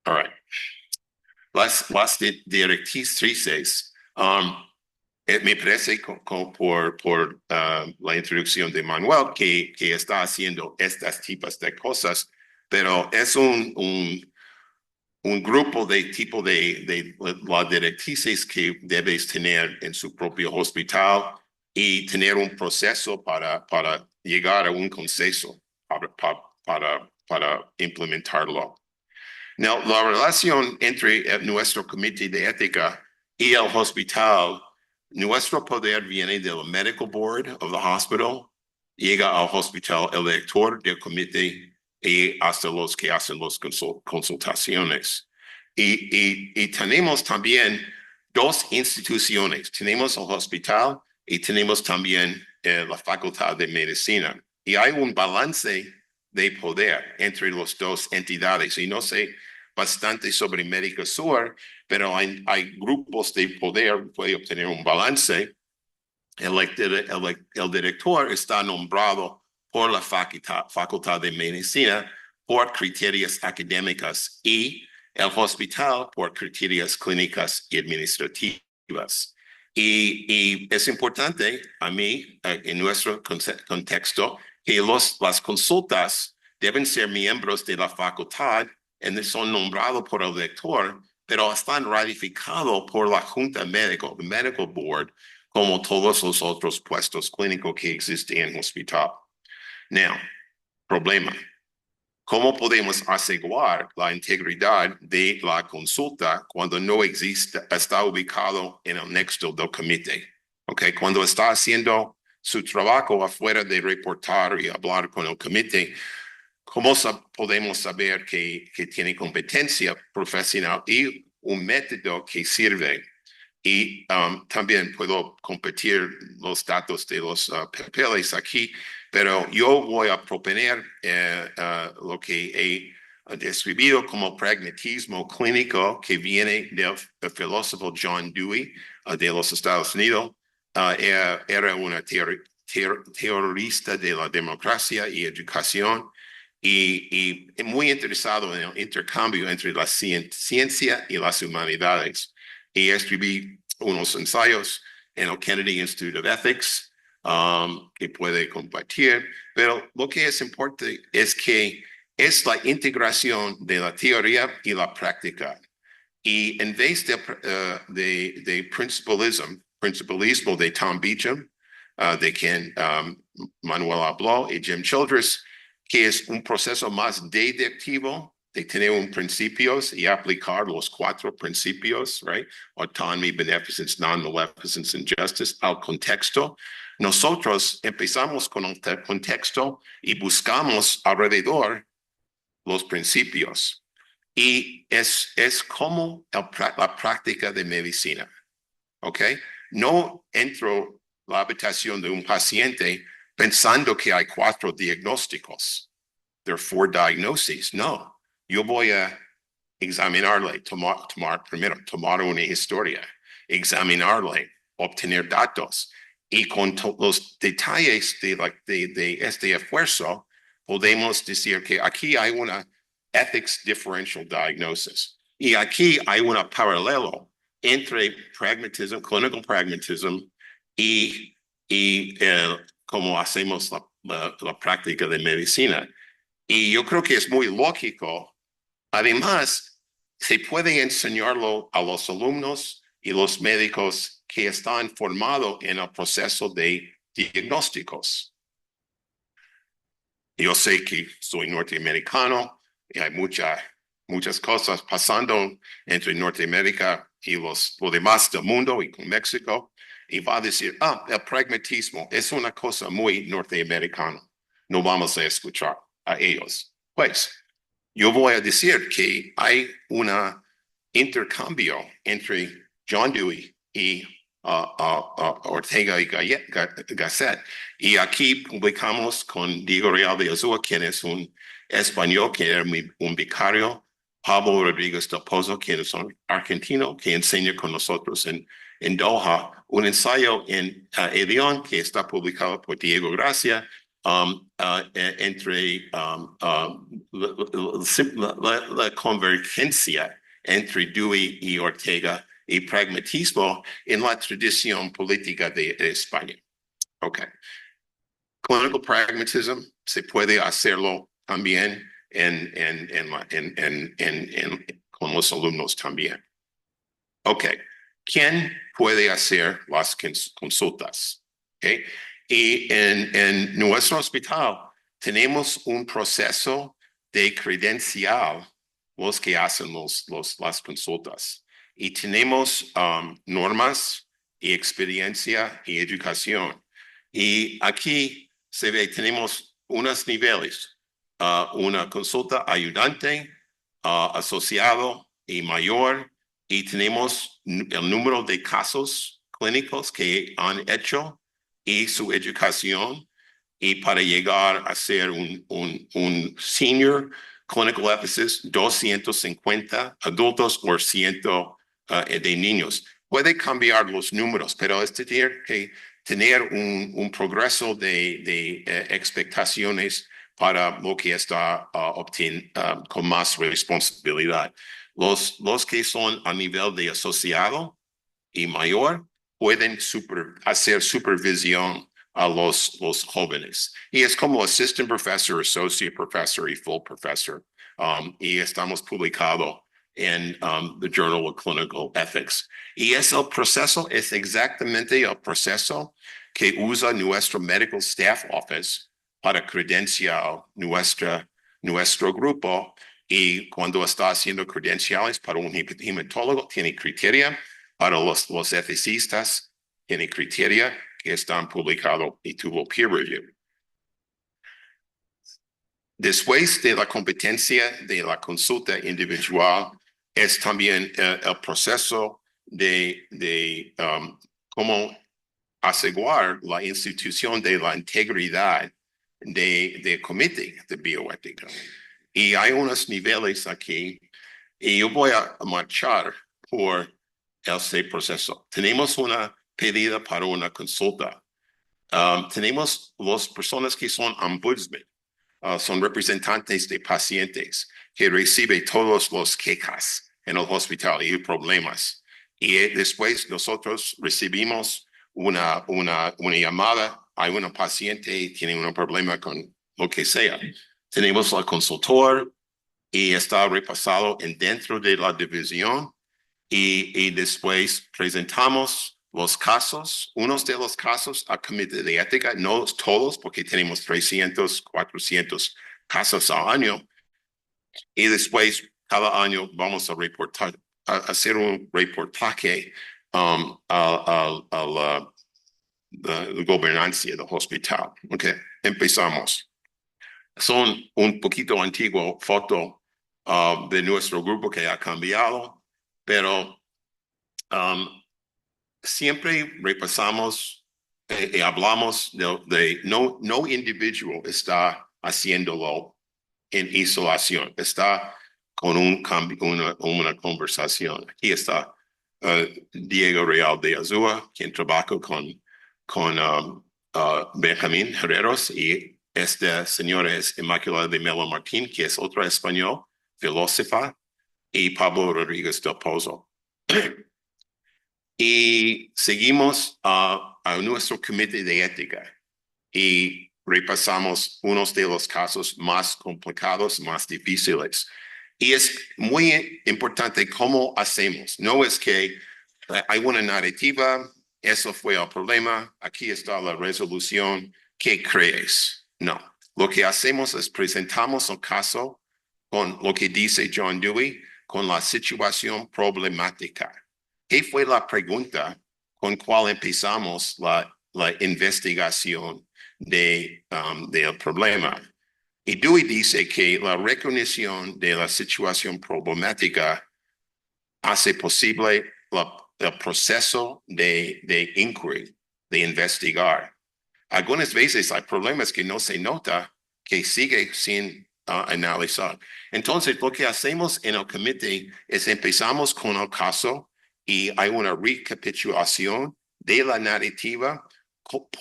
All right. Las directrices, me parece por la introducción de Manuel que está haciendo estas tipos de cosas, pero es un grupo de tipo de las directrices que debes tener en su propio hospital y tener un proceso para llegar a un consenso para implementarlo. Now, la relación entre nuestro comité de ética y el hospital, nuestro poder viene del medical board of the hospital, llega al hospital el director del comité y hasta los que hacen las consultaciones. Y tenemos también 2 instituciones. Tenemos el hospital y tenemos también la facultad de medicina. Y hay un balance de poder entre las 2 entidades. Y no sé bastante sobre Medicasur, pero hay grupos de poder, puede obtener un balance. El director está nombrado por la facultad de medicina por criterios académicos y el hospital por criterios clínicas y administrativas. Y es importante a mí, en nuestro contexto, que las consultas deben ser miembros de la facultad y son nombrados por el rector, pero están ratificados por la Junta Médica, el Medical Board, como todos los otros puestos clínicos que existen en el hospital. Now, problema. ¿Cómo podemos asegurar la integridad de la consulta cuando no existe, está ubicado en el nexo del comité? Okay, cuando está haciendo su trabajo afuera de reportar y hablar con el comité, ¿cómo podemos saber que tiene competencia profesional y un método que sirve? Y también puedo compartir los datos de los papeles aquí, pero yo voy a proponer lo que he describido como pragmatismo clínico que viene del filósofo John Dewey de los Estados Unidos. Era una teorista de la democracia y educación y muy interesado en el intercambio entre la ciencia y las humanidades. Y escribí unos ensayos en el Kennedy Institute of Ethics que puede compartir, pero lo que es importante es que es la integración de la teoría y la práctica. Y en vez de principalismo de Tom Beecham, de quien Manuel habló, y Jim Childress, que es un proceso más deductivo, de tener un principios y aplicar los 4 principios, right? Autonomy, beneficence, non-maleficence, and justice al contexto. Nosotros empezamos con el contexto y buscamos alrededor los principios. Y es como la práctica de medicina, ¿ok? No entro a la habitación de un paciente pensando que hay 4 diagnósticos. There are 4 diagnoses. No. Yo voy a examinarle, primero, tomar una historia, examinarle, obtener datos y con los detalles de este esfuerzo podemos decir que aquí hay una ethics differential diagnosis y aquí hay un paralelo entre pragmatism, clinical pragmatism y cómo hacemos la práctica de medicina. Y yo creo que es muy lógico. Además, se puede enseñarlo a los alumnos y los médicos que están formados en el proceso de diagnósticos. Yo sé que soy norteamericano y hay muchas cosas pasando entre Norteamérica y los demás del mundo y con México. Y va a decir, el pragmatismo es una cosa muy norteamericana. No vamos a escuchar a ellos. Pues, yo voy a decir que hay un intercambio entre John Dewey y Ortega y Gasset. Y aquí publicamos con Diego Real de Azúa, quien es un español, que era un vicario, Pablo Rodríguez del Pozo, quien es un argentino, que enseña con nosotros en Doha, un ensayo en León que está publicado por Diego Gracia, entre la convergencia entre Dewey y Ortega y pragmatismo en la tradición política de España. Okay. Clinical pragmatism se puede hacerlo también con los alumnos también. Okay. ¿Quién puede hacer las consultas? Okay. Y en nuestro hospital tenemos un proceso de credencial los que hacen las consultas. Y tenemos normas y experiencia y educación. Y aquí se ve, tenemos unos niveles, una consulta ayudante, asociado y mayor, y tenemos el número de casos clínicos que han hecho y su educación, y para llegar a ser un senior clinical ethicist, 250 adultos o 100 de niños. Puede cambiar los números, pero es decir que tener un progreso de expectaciones para lo que está con más responsabilidad. Los que son a nivel de asociado y mayor pueden hacer supervisión a los jóvenes. Y es como assistant professor, associate professor y full professor. Y estamos publicado en the Journal of Clinical Ethics. Y es exactamente el proceso que usa nuestro Medical Staff Office para credenciar nuestro grupo. Y cuando está haciendo credenciales para un hematólogo, tiene criterio. Para los eticistas, tiene criterio que están publicados y tuvo peer review. Después de la competencia de la consulta individual, es también el proceso de cómo asegurar la institución de la integridad del comité de bioética. Y hay unos niveles aquí, y yo voy a marchar por este proceso. Tenemos una pedida para una consulta. Tenemos las personas que son ombudsman, son representantes de pacientes que reciben todos los quejas en el hospital y problemas. Y después nosotros recibimos una llamada, hay una paciente y tiene un problema con lo que sea. Tenemos al consultor y está repasado dentro de la división y después presentamos los casos, unos de los casos al comité de ética, no todos porque tenemos 300, 400 casos al año y después cada año vamos a reportar, a hacer un reportaje a la gobernancia del hospital. Okay, empezamos. Son un poquito antiguo foto de nuestro grupo que ha cambiado, pero siempre repasamos y hablamos de no individuo está haciéndolo en isolación, está con una conversación. Aquí está Diego Real de Azúa, quien trabaja con Benjamín Herreros, y esta señora es Inmaculada de Melo Martín, que es otra español, filósofa, y Pablo Rodríguez del Pozo. Y seguimos a nuestro comité de ética y repasamos unos de los casos más complicados, más difíciles. Y es muy importante cómo hacemos. No es que hay una narrativa, eso fue el problema, aquí está la resolución, ¿qué crees? No. Lo que hacemos es presentamos el caso con lo que dice John Dewey, con la situación problemática. ¿Qué fue la pregunta con cual empezamos la investigación del problema? Y Dewey dice que la recognición de la situación problemática hace posible el proceso de inquiry, de investigar. Algunas veces hay problemas que no se nota, que sigue sin analizar. Entonces, lo que hacemos en el comité es empezamos con el caso y hay una recapitulación de la narrativa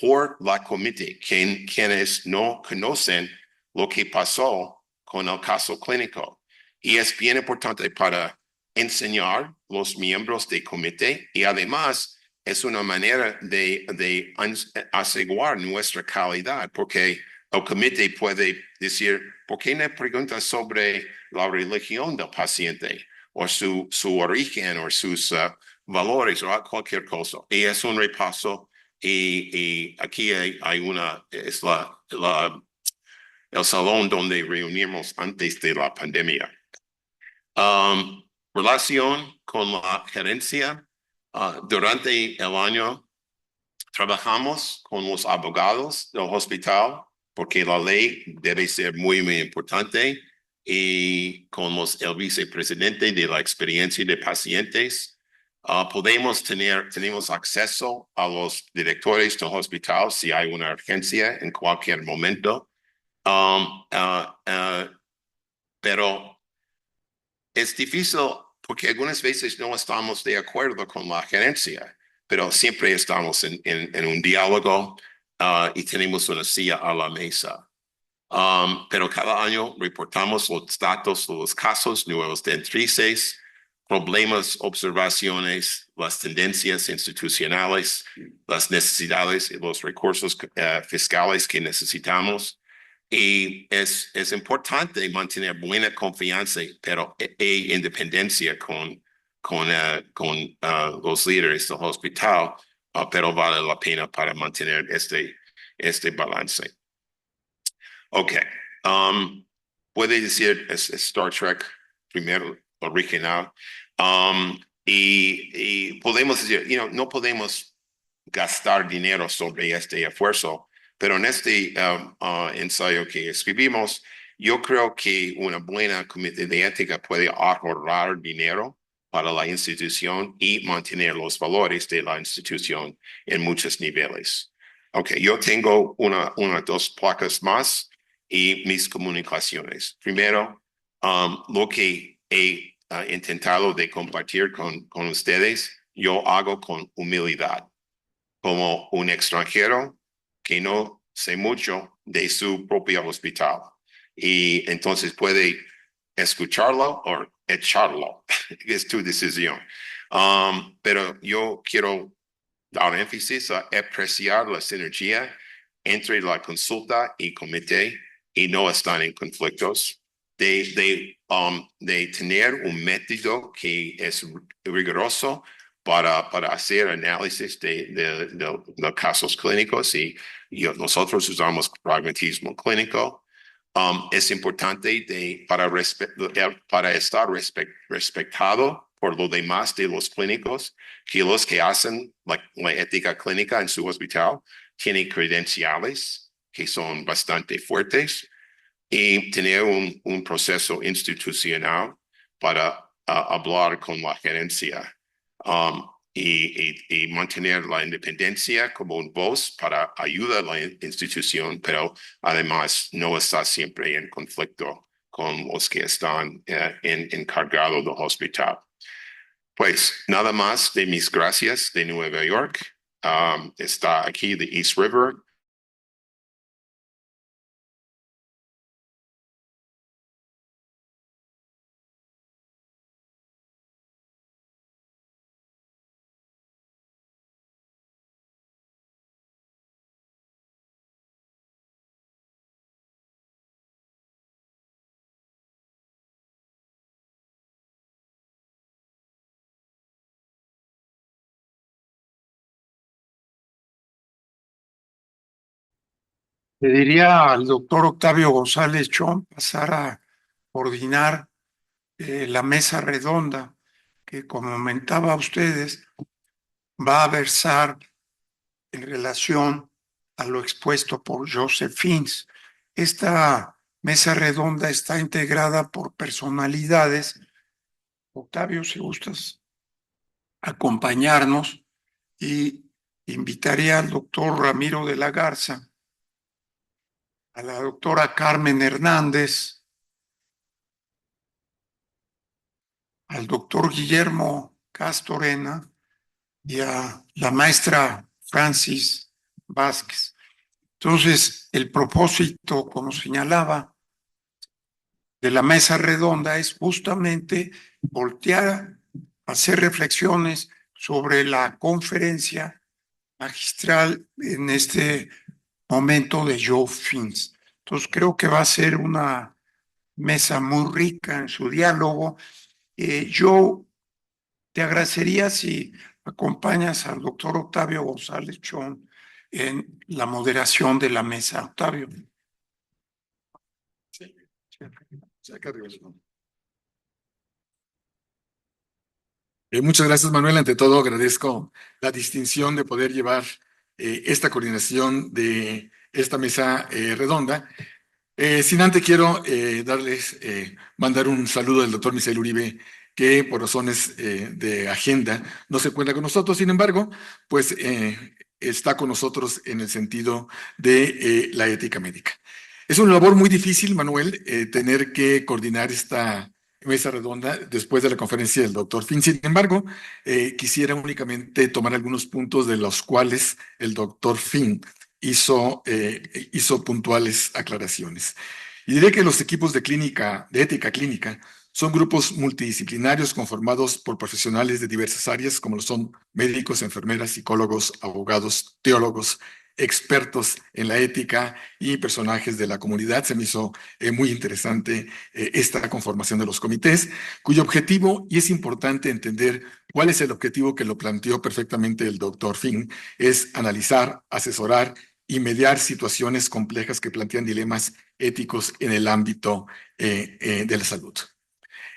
por la comité, quienes no conocen lo que pasó con el caso clínico. Y es bien importante para enseñar los miembros del comité y además es una manera de asegurar nuestra calidad, porque el comité puede decir, ¿por qué no preguntas sobre la religión del paciente o su origen o sus valores o cualquier cosa? Y es un repaso y aquí es el salón donde reunimos antes de la pandemia. Relación con la gerencia. Durante el año trabajamos con los abogados del hospital porque la ley debe ser muy, muy importante y con el vicepresidente de la experiencia de pacientes. Tenemos acceso a los directores del hospital si hay una urgencia en cualquier momento. Pero es difícil porque algunas veces no estamos de acuerdo con la gerencia, pero siempre estamos en un diálogo y tenemos una silla a la mesa. Pero cada año reportamos los datos de los casos, nuevas directrices, problemas, observaciones, las tendencias institucionales, las necesidades y los recursos fiscales que necesitamos. Y es importante mantener buena confianza, pero independencia con los líderes del hospital, pero vale la pena para mantener este balance. Ok, puede decir es Star Trek primero, original, y podemos decir, no podemos gastar dinero sobre este esfuerzo, pero en este ensayo que escribimos, yo creo que una buena comité de ética puede ahorrar dinero para la institución y mantener los valores de la institución en muchos niveles. Ok, yo tengo dos placas más y mis comunicaciones. Primero, lo que he intentado de compartir con ustedes, yo hago con humildad, como un extranjero que no sé mucho de su propio hospital. Y entonces puede escucharlo o echarlo. Es tu decisión. Pero yo quiero dar énfasis a apreciar la sinergia entre la consulta y comité y no están en conflictos, de tener un método que es riguroso para hacer análisis de casos clínicos y nosotros usamos pragmatismo clínico. Es importante para estar respetado por lo demás de los clínicos, que los que hacen la ética clínica en su hospital tienen credenciales que son bastante fuertes y tener un proceso institucional para hablar con la gerencia y mantener la independencia como un voz para ayudar a la institución, pero además no está siempre en conflicto con los que están encargados del hospital. Pues nada más de mis gracias de Nueva York. Está aquí de East River. Le diría al doctor Octavio González Chón pasar a coordinar la mesa redonda que, como comentaba a ustedes, va a versar en relación a lo expuesto por Joseph Fins. Esta mesa redonda está integrada por personalidades. Octavio, si gustas acompañarnos, y invitaría al doctor Ramiro de la Garza, a la doctora Carmen Hernández, al doctor Guillermo Castorena y a la maestra Francis Vázquez. Entonces, el propósito, como señalaba, de la mesa redonda es justamente voltear, hacer reflexiones sobre la conferencia magistral en este momento de Joe Fins. Entonces, creo que va a ser una mesa muy rica en su diálogo. Yo te agradecería si acompañas al doctor Octavio González Chón en la moderación de la mesa. Octavio. Sí, muchas gracias, Manuel. Ante todo, agradezco la distinción de poder llevar esta coordinación de esta mesa redonda. Sin antes quiero mandar un saludo al doctor Misael Uribe, que por razones de agenda no se encuentra con nosotros. Sin embargo, pues está con nosotros en el sentido de la ética médica. Es una labor muy difícil, Manuel, tener que coordinar esta mesa redonda después de la conferencia del doctor Fin. Sin embargo, quisiera únicamente tomar algunos puntos de los cuales el doctor Fin hizo puntuales aclaraciones. Y diré que los equipos de ética clínica Son grupos multidisciplinarios conformados por profesionales de diversas áreas, como lo son médicos, enfermeras, psicólogos, abogados, teólogos, expertos en la ética y personajes de la comunidad. Se me hizo muy interesante esta conformación de los comités, cuyo objetivo, y es importante entender cuál es el objetivo que lo planteó perfectamente el doctor Finn, es analizar, asesorar y mediar situaciones complejas que plantean dilemas éticos en el ámbito de la salud.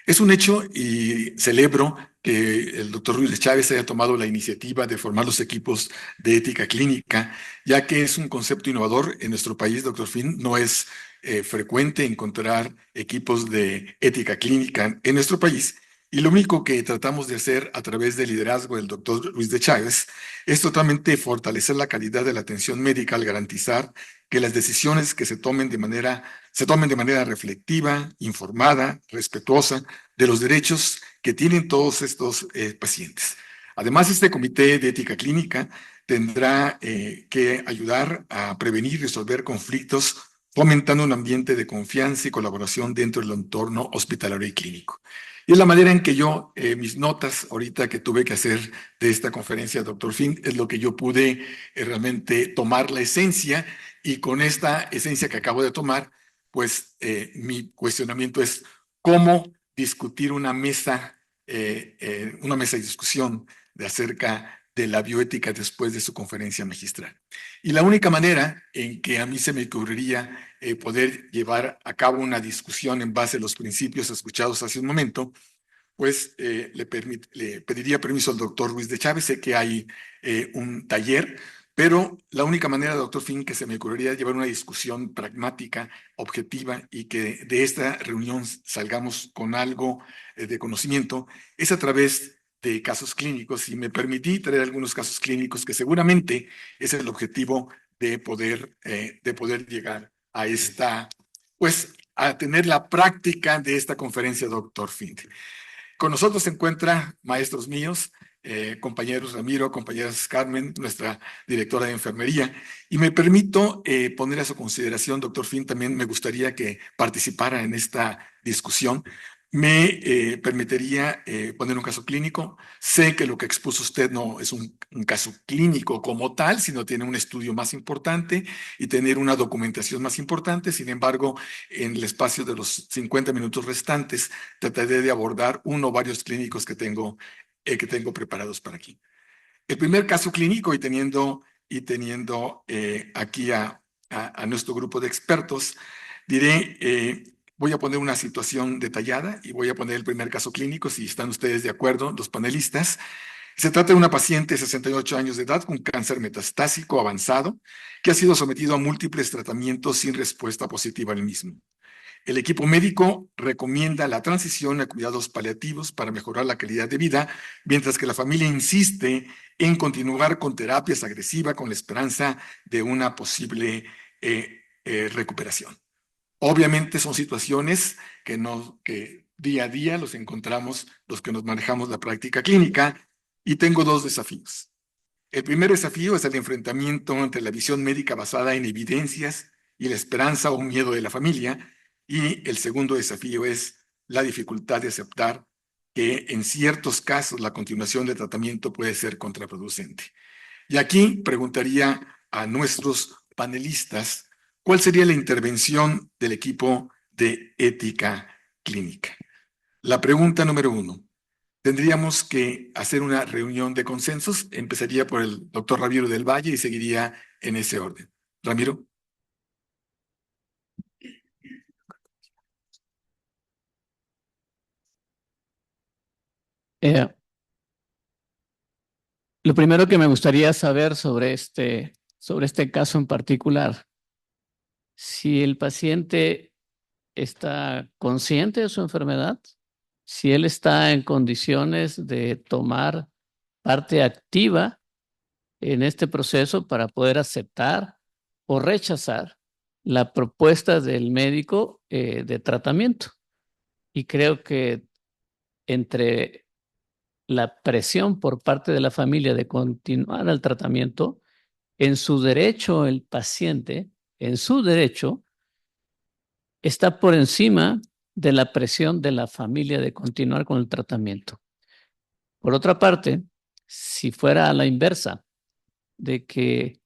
Es un hecho y celebro que el doctor Ruiz de Chávez haya tomado la iniciativa de formar los equipos de ética clínica, ya que es un concepto innovador en nuestro país, doctor Finn. No es frecuente encontrar equipos de ética clínica en nuestro país. Y lo único que tratamos de hacer a través del liderazgo del doctor Ruiz de Chávez es totalmente fortalecer la calidad de la atención médica al garantizar que las decisiones que se tomen de manera reflectiva, informada, respetuosa de los derechos que tienen todos estos pacientes. Además, este comité de ética clínica tendrá que ayudar a prevenir y resolver conflictos, fomentando un ambiente de confianza y colaboración dentro del entorno hospitalario y clínico. Y es la manera en que yo, mis notas ahorita que tuve que hacer de esta conferencia, doctor Finn, es lo que yo pude realmente tomar la esencia, y con esta esencia que acabo de tomar, pues mi cuestionamiento es cómo discutir una mesa de discusión acerca de la bioética después de su conferencia magistral. Y la única manera en que a mí se me ocurriría poder llevar a cabo una discusión en base a los principios escuchados hace un momento, pues le pediría permiso al doctor Ruiz de Chávez. Sé que hay un taller, pero la única manera, doctor Finn, que se me ocurriría llevar una discusión pragmática, objetiva, y que de esta reunión salgamos con algo de conocimiento, es a través de casos clínicos. Y me permití traer algunos casos clínicos que seguramente es el objetivo de poder llegar a pues, a tener la práctica de esta conferencia, doctor Finn. Con nosotros se encuentran maestros míos, compañeros Ramiro, compañeras Carmen, nuestra directora de enfermería, y me permito poner a su consideración, doctor Finn, también me gustaría que participara en esta discusión. Me permitiría poner un caso clínico. Sé que lo que expuso usted no es un caso clínico como tal, sino tiene un estudio más importante y tener una documentación más importante. Sin embargo, en el espacio de los 50 minutos restantes, trataré de abordar uno o varios clínicos que tengo preparados para aquí. El primer caso clínico, y teniendo aquí a nuestro grupo de expertos, diré, voy a poner una situación detallada y voy a poner el primer caso clínico, si están ustedes de acuerdo, los panelistas. Se trata de una paciente de 68 años de edad con cáncer metastásico avanzado que ha sido sometido a múltiples tratamientos sin respuesta positiva al mismo. El equipo médico recomienda la transición a cuidados paliativos para mejorar la calidad de vida, mientras que la familia insiste en continuar con terapias agresivas con la esperanza de una posible recuperación. Obviamente son situaciones que día a día los encontramos los que nos manejamos la práctica clínica, y tengo dos desafíos. El primer desafío es el enfrentamiento entre la visión médica basada en evidencias y la esperanza o miedo de la familia, y el segundo desafío es la dificultad de aceptar que en ciertos casos la continuación del tratamiento puede ser contraproducente. Y aquí preguntaría a nuestros panelistas cuál sería la intervención del equipo de ética clínica. La pregunta número 1. Tendríamos que hacer una reunión de consensos. Empezaría por el doctor Ramiro del Valle y seguiría en ese orden. Ramiro. Lo primero que me gustaría saber sobre este caso en particular, si el paciente está consciente de su enfermedad, si él está en condiciones de tomar parte activa en este proceso para poder aceptar o rechazar la propuesta del médico de tratamiento. Y creo que entre la presión por parte de la familia de continuar el tratamiento, en su derecho el paciente, en su derecho, está por encima de la presión de la familia de continuar con el tratamiento. Por otra parte, si fuera a la inversa, de que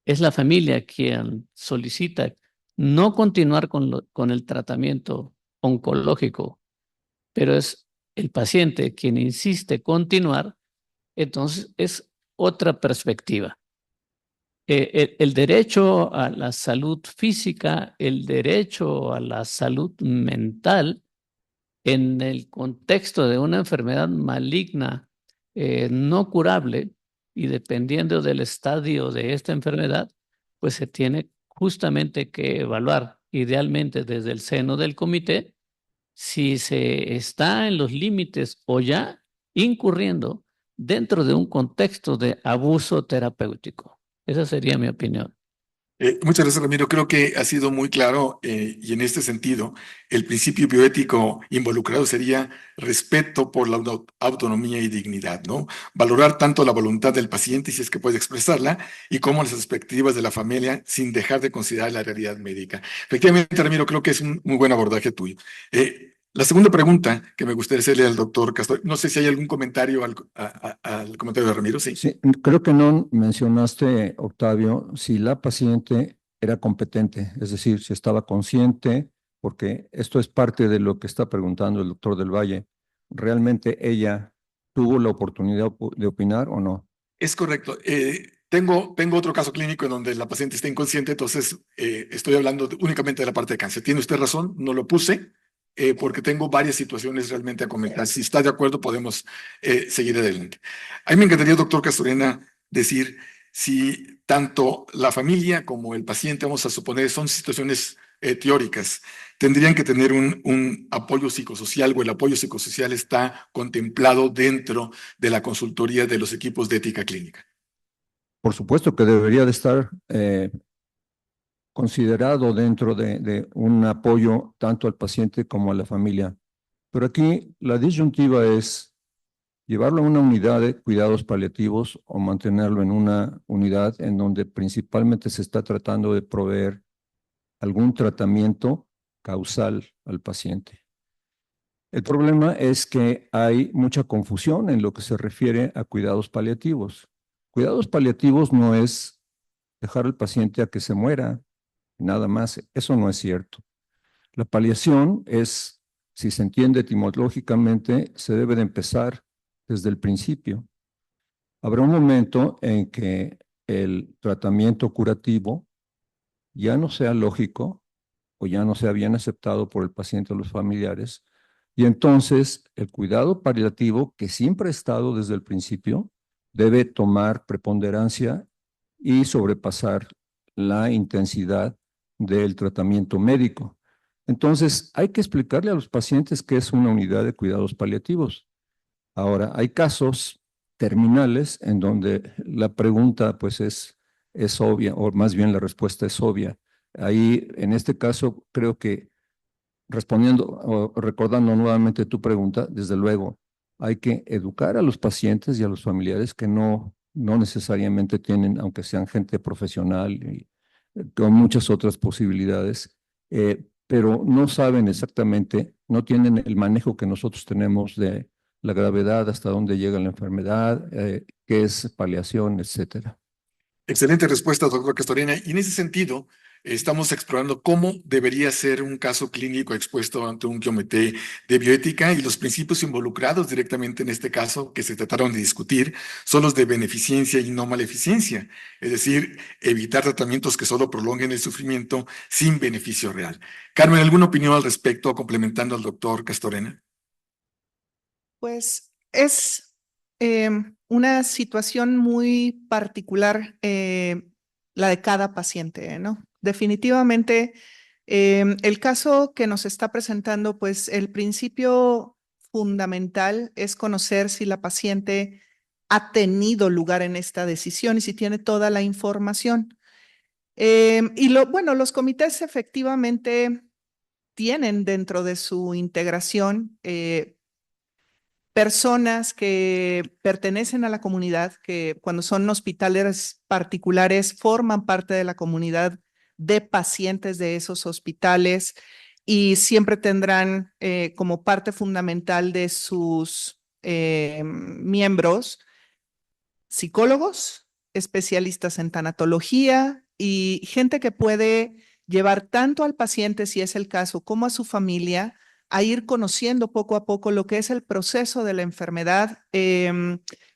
es la familia quien solicita no continuar con el tratamiento oncológico, pero es el paciente quien insiste continuar, entonces es otra perspectiva. El derecho a la salud física, el derecho a la salud mental en el contexto de una enfermedad maligna no curable y dependiendo del estadio de esta enfermedad, pues se tiene justamente que evaluar, idealmente desde el seno del comité, si se está en los límites o ya incurriendo dentro de un contexto de abuso terapéutico. Esa sería mi opinión. Muchas gracias, Ramiro. Creo que ha sido muy claro y en este sentido, el principio bioético involucrado sería respeto por la autonomía y dignidad, ¿no? Valorar tanto la voluntad del paciente, si es que puede expresarla, y como las expectativas de la familia, sin dejar de considerar la realidad médica. Efectivamente, Ramiro, creo que es un muy buen abordaje tuyo. La segunda pregunta que me gustaría hacerle al doctor Castor, no sé si hay algún comentario al comentario de Ramiro, sí. Sí, creo que no mencionaste, Octavio, si la paciente era competente, es decir, si estaba consciente, porque esto es parte de lo que está preguntando el doctor del Valle. ¿Realmente ella tuvo la oportunidad de opinar o no? Es correcto. Tengo otro caso clínico en donde la paciente está inconsciente, entonces estoy hablando únicamente de la parte de cáncer. Tiene usted razón, no lo puse porque tengo varias situaciones realmente a comentar. Si está de acuerdo, podemos seguir adelante. A mí me encantaría, doctor Castorena, decir si tanto la familia como el paciente, vamos a suponer, son situaciones teóricas, tendrían que tener un apoyo psicosocial o el apoyo psicosocial está contemplado dentro de la consultoría de los equipos de ética clínica. Por supuesto que debería de estar considerado dentro de un apoyo tanto al paciente como a la familia. Pero aquí la disyuntiva es llevarlo a una unidad de cuidados paliativos o mantenerlo en una unidad en donde principalmente se está tratando de proveer algún tratamiento causal al paciente. El problema es que hay mucha confusión en lo que se refiere a cuidados paliativos. Cuidados paliativos no es dejar al paciente a que se muera, nada más. Eso no es cierto. La paliación es, si se entiende etimológicamente, se debe de empezar desde el principio. Habrá un momento en que el tratamiento curativo ya no sea lógico o ya no sea bien aceptado por el paciente o los familiares, y entonces el cuidado paliativo, que siempre ha estado desde el principio, debe tomar preponderancia y sobrepasar la intensidad del tratamiento médico. Entonces, hay que explicarle a los pacientes qué es una unidad de cuidados paliativos. Ahora, hay casos terminales en donde la pregunta pues es obvia, o más bien la respuesta es obvia. Ahí, en este caso, creo que respondiendo o recordando nuevamente tu pregunta, desde luego, hay que educar a los pacientes y a los familiares que no necesariamente tienen, aunque sean gente profesional y con muchas otras posibilidades, pero no saben exactamente, no tienen el manejo que nosotros tenemos de la gravedad, hasta dónde llega la enfermedad, qué es paliación, etcétera. Excelente respuesta, doctor Castorena. Y en ese sentido, estamos explorando cómo debería ser un caso clínico expuesto ante un comité de bioética y los principios involucrados directamente en este caso que se trataron de discutir son los de beneficencia y no maleficencia, es decir, evitar tratamientos que solo prolonguen el sufrimiento sin beneficio real. Carmen, ¿alguna opinión al respecto complementando al doctor Castorena? Pues es una situación muy particular, la de cada paciente, ¿no? Definitivamente, el caso que nos está presentando, pues el principio fundamental es conocer si la paciente ha tenido lugar en esta decisión y si tiene toda la información. Bueno, los comités efectivamente tienen dentro de su integración personas que pertenecen a la comunidad, que cuando son hospitales particulares forman parte de la comunidad de pacientes de esos hospitales y siempre tendrán como parte fundamental de sus miembros psicólogos, especialistas en tanatología y gente que puede llevar tanto al paciente, si es el caso, como a su familia a ir conociendo poco a poco lo que es el proceso de la enfermedad,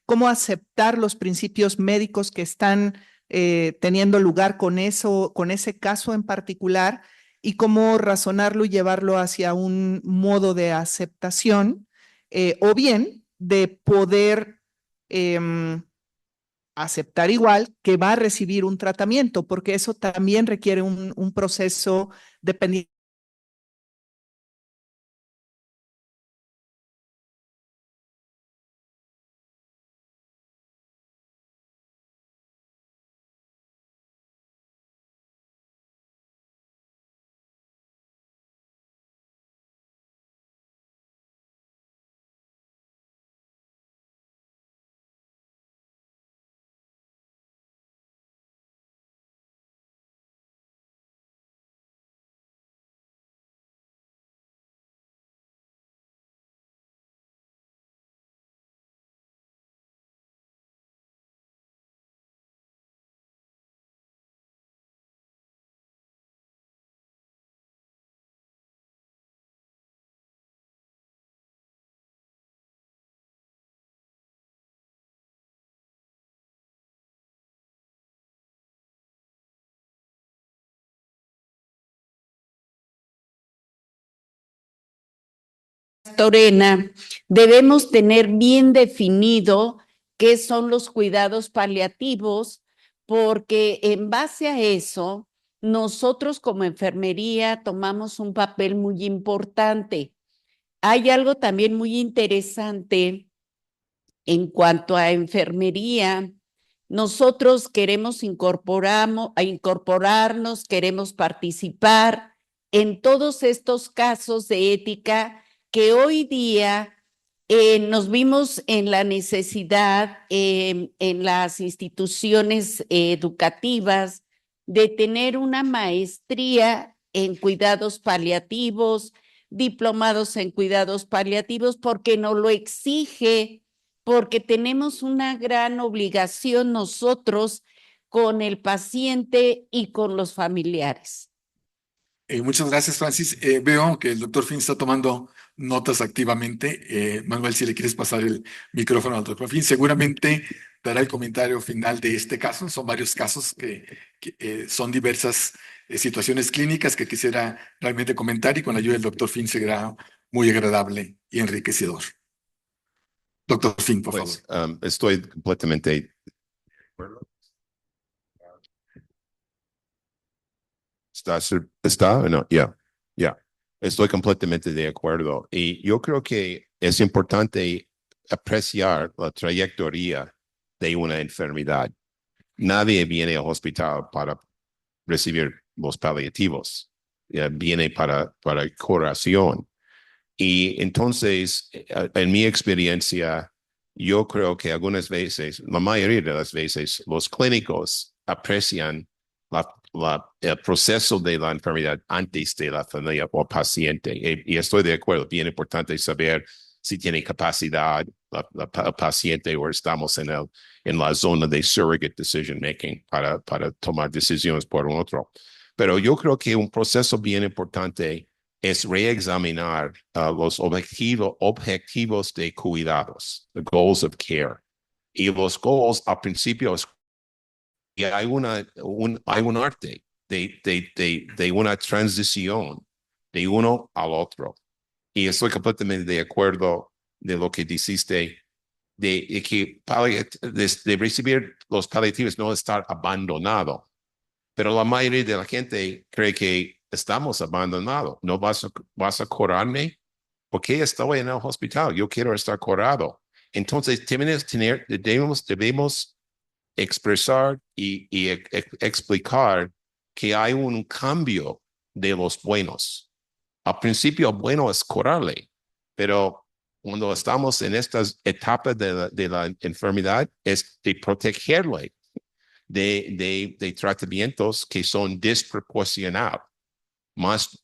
cómo aceptar los principios médicos que están teniendo lugar con eso, con ese caso en particular, y cómo razonarlo y llevarlo hacia un modo de aceptación, o bien de poder aceptar igual que va a recibir un tratamiento, porque eso también requiere un proceso dependiente. Torena, debemos tener bien definido qué son los cuidados paliativos, porque en base a eso, nosotros como enfermería tomamos un papel muy importante. Hay algo también muy interesante en cuanto a enfermería. Nosotros queremos incorporarnos, queremos participar en todos estos casos de ética que hoy día nos vimos en la necesidad en las instituciones educativas de tener una maestría en cuidados paliativos, diplomados en cuidados paliativos, porque nos lo exige, porque tenemos una gran obligación nosotros con el paciente y con los familiares. Muchas gracias, Francis. Veo que el doctor Finn está tomando notas activamente. Manuel, si le quieres pasar el micrófono al doctor Finn, seguramente dará el comentario final de este caso. Son varios casos que son diversas situaciones clínicas que quisiera realmente comentar, y con la ayuda del doctor Finn será muy agradable y enriquecedor. Doctor Finn, por favor. Estoy completamente. ¿Está o no? Ya. Estoy completamente de acuerdo. Y yo creo que es importante apreciar la trayectoria de una enfermedad. Nadie viene al hospital para recibir los paliativos. Viene para curación. Y entonces, en mi experiencia, yo creo que algunas veces, la mayoría de las veces, los clínicos aprecian el proceso de la enfermedad antes de la familia o paciente. Y estoy de acuerdo, bien importante saber si tiene capacidad el paciente, o estamos en la zona de surrogate decision making para tomar decisiones por un otro. Pero yo creo que un proceso bien importante es reexaminar los objetivos de cuidados, the goals of care. Y los goals al principio y hay un arte de una transición de uno al otro. Y estoy completamente de acuerdo de lo que dijiste, de que de recibir los paliativos, no estar abandonado. Pero la mayoría de la gente cree que estamos abandonados. ¿No vas a curarme? ¿Por qué estoy en el hospital? Yo quiero estar curado. Entonces, debemos expresar y explicar que hay un cambio de los buenos. Al principio, bueno es curarle, pero cuando estamos en estas etapas de la enfermedad, es de protegerle de tratamientos que son desproporcionados. más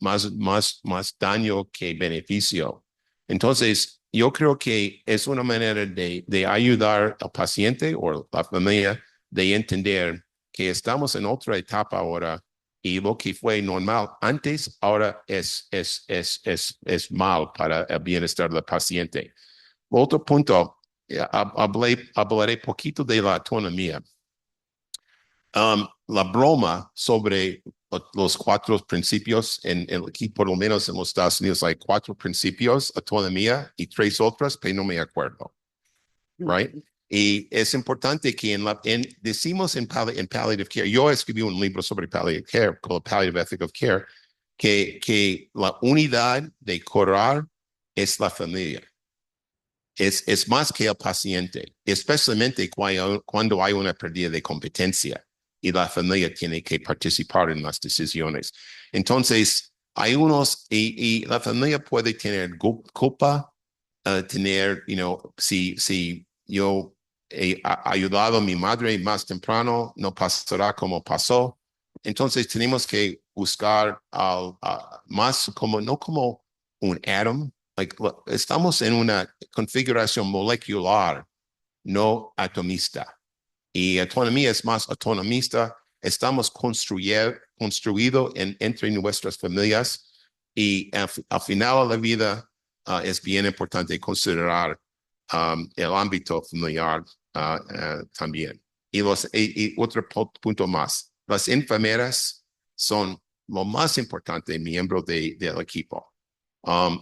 daño que beneficio. Entonces, yo creo que es una manera de ayudar al paciente o la familia de entender que estamos en otra etapa ahora y lo que fue normal antes, ahora es mal para el bienestar del paciente. Otro punto, hablaré poquito de la autonomía. La broma sobre los 4 principios, aquí por lo menos en los Estados Unidos hay 4 principios, autonomía y 3 otras, pero no me acuerdo. Right? Y es importante que decimos en palliative care, yo escribí un libro sobre palliative care, called Palliative Ethic of Care, que la unidad de curar es la familia. Es más que el paciente, especialmente cuando hay una pérdida de competencia y la familia tiene que participar en las decisiones. Entonces, hay unos, y la familia puede tener culpa, tener, si yo he ayudado a mi madre más temprano, no pasará como pasó. Entonces, tenemos que buscar más no como un átomo. Estamos en una configuración molecular, no atomista. Y autonomía es más autonomista. Estamos construidos entre nuestras familias y al final de la vida es bien importante considerar el ámbito familiar también. Y otro punto más, las enfermeras son lo más importante miembro del equipo.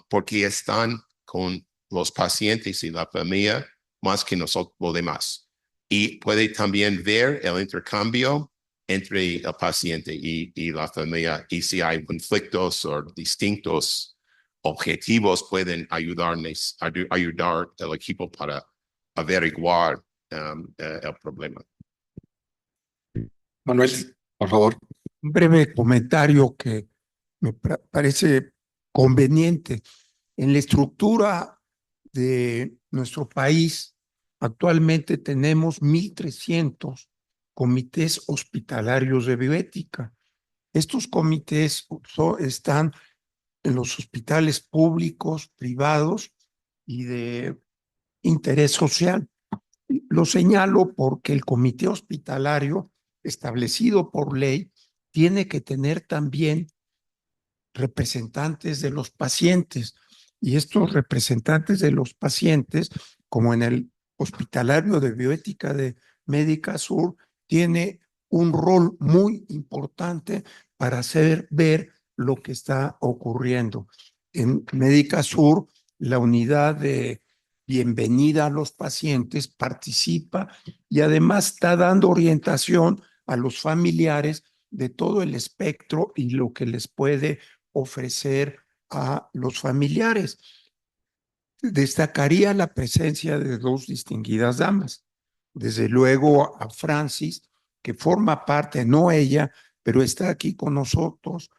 Porque están con los pacientes y la familia más que nosotros los demás. Y puede también ver el intercambio entre el paciente y la familia. Y si hay conflictos o distintos objetivos, pueden ayudar al equipo para averiguar el problema. Manuel, por favor. Un breve comentario que me parece conveniente. En la estructura de nuestro país, actualmente tenemos 1,300 comités hospitalarios de bioética. Estos comités están en los hospitales públicos, privados y de interés social. Lo señalo porque el comité hospitalario establecido por ley tiene que tener también representantes de los pacientes, y estos representantes de los pacientes, como en el hospitalario de bioética de Médica Sur, tiene un rol muy importante para hacer ver lo que está ocurriendo. En Médica Sur, la unidad de bienvenida a los pacientes participa y además está dando orientación a los familiares de todo el espectro y lo que les puede ofrecer a los familiares. Destacaría la presencia de 2 distinguidas damas. Desde luego a Francis, que forma parte, no ella, pero está aquí con nosotros,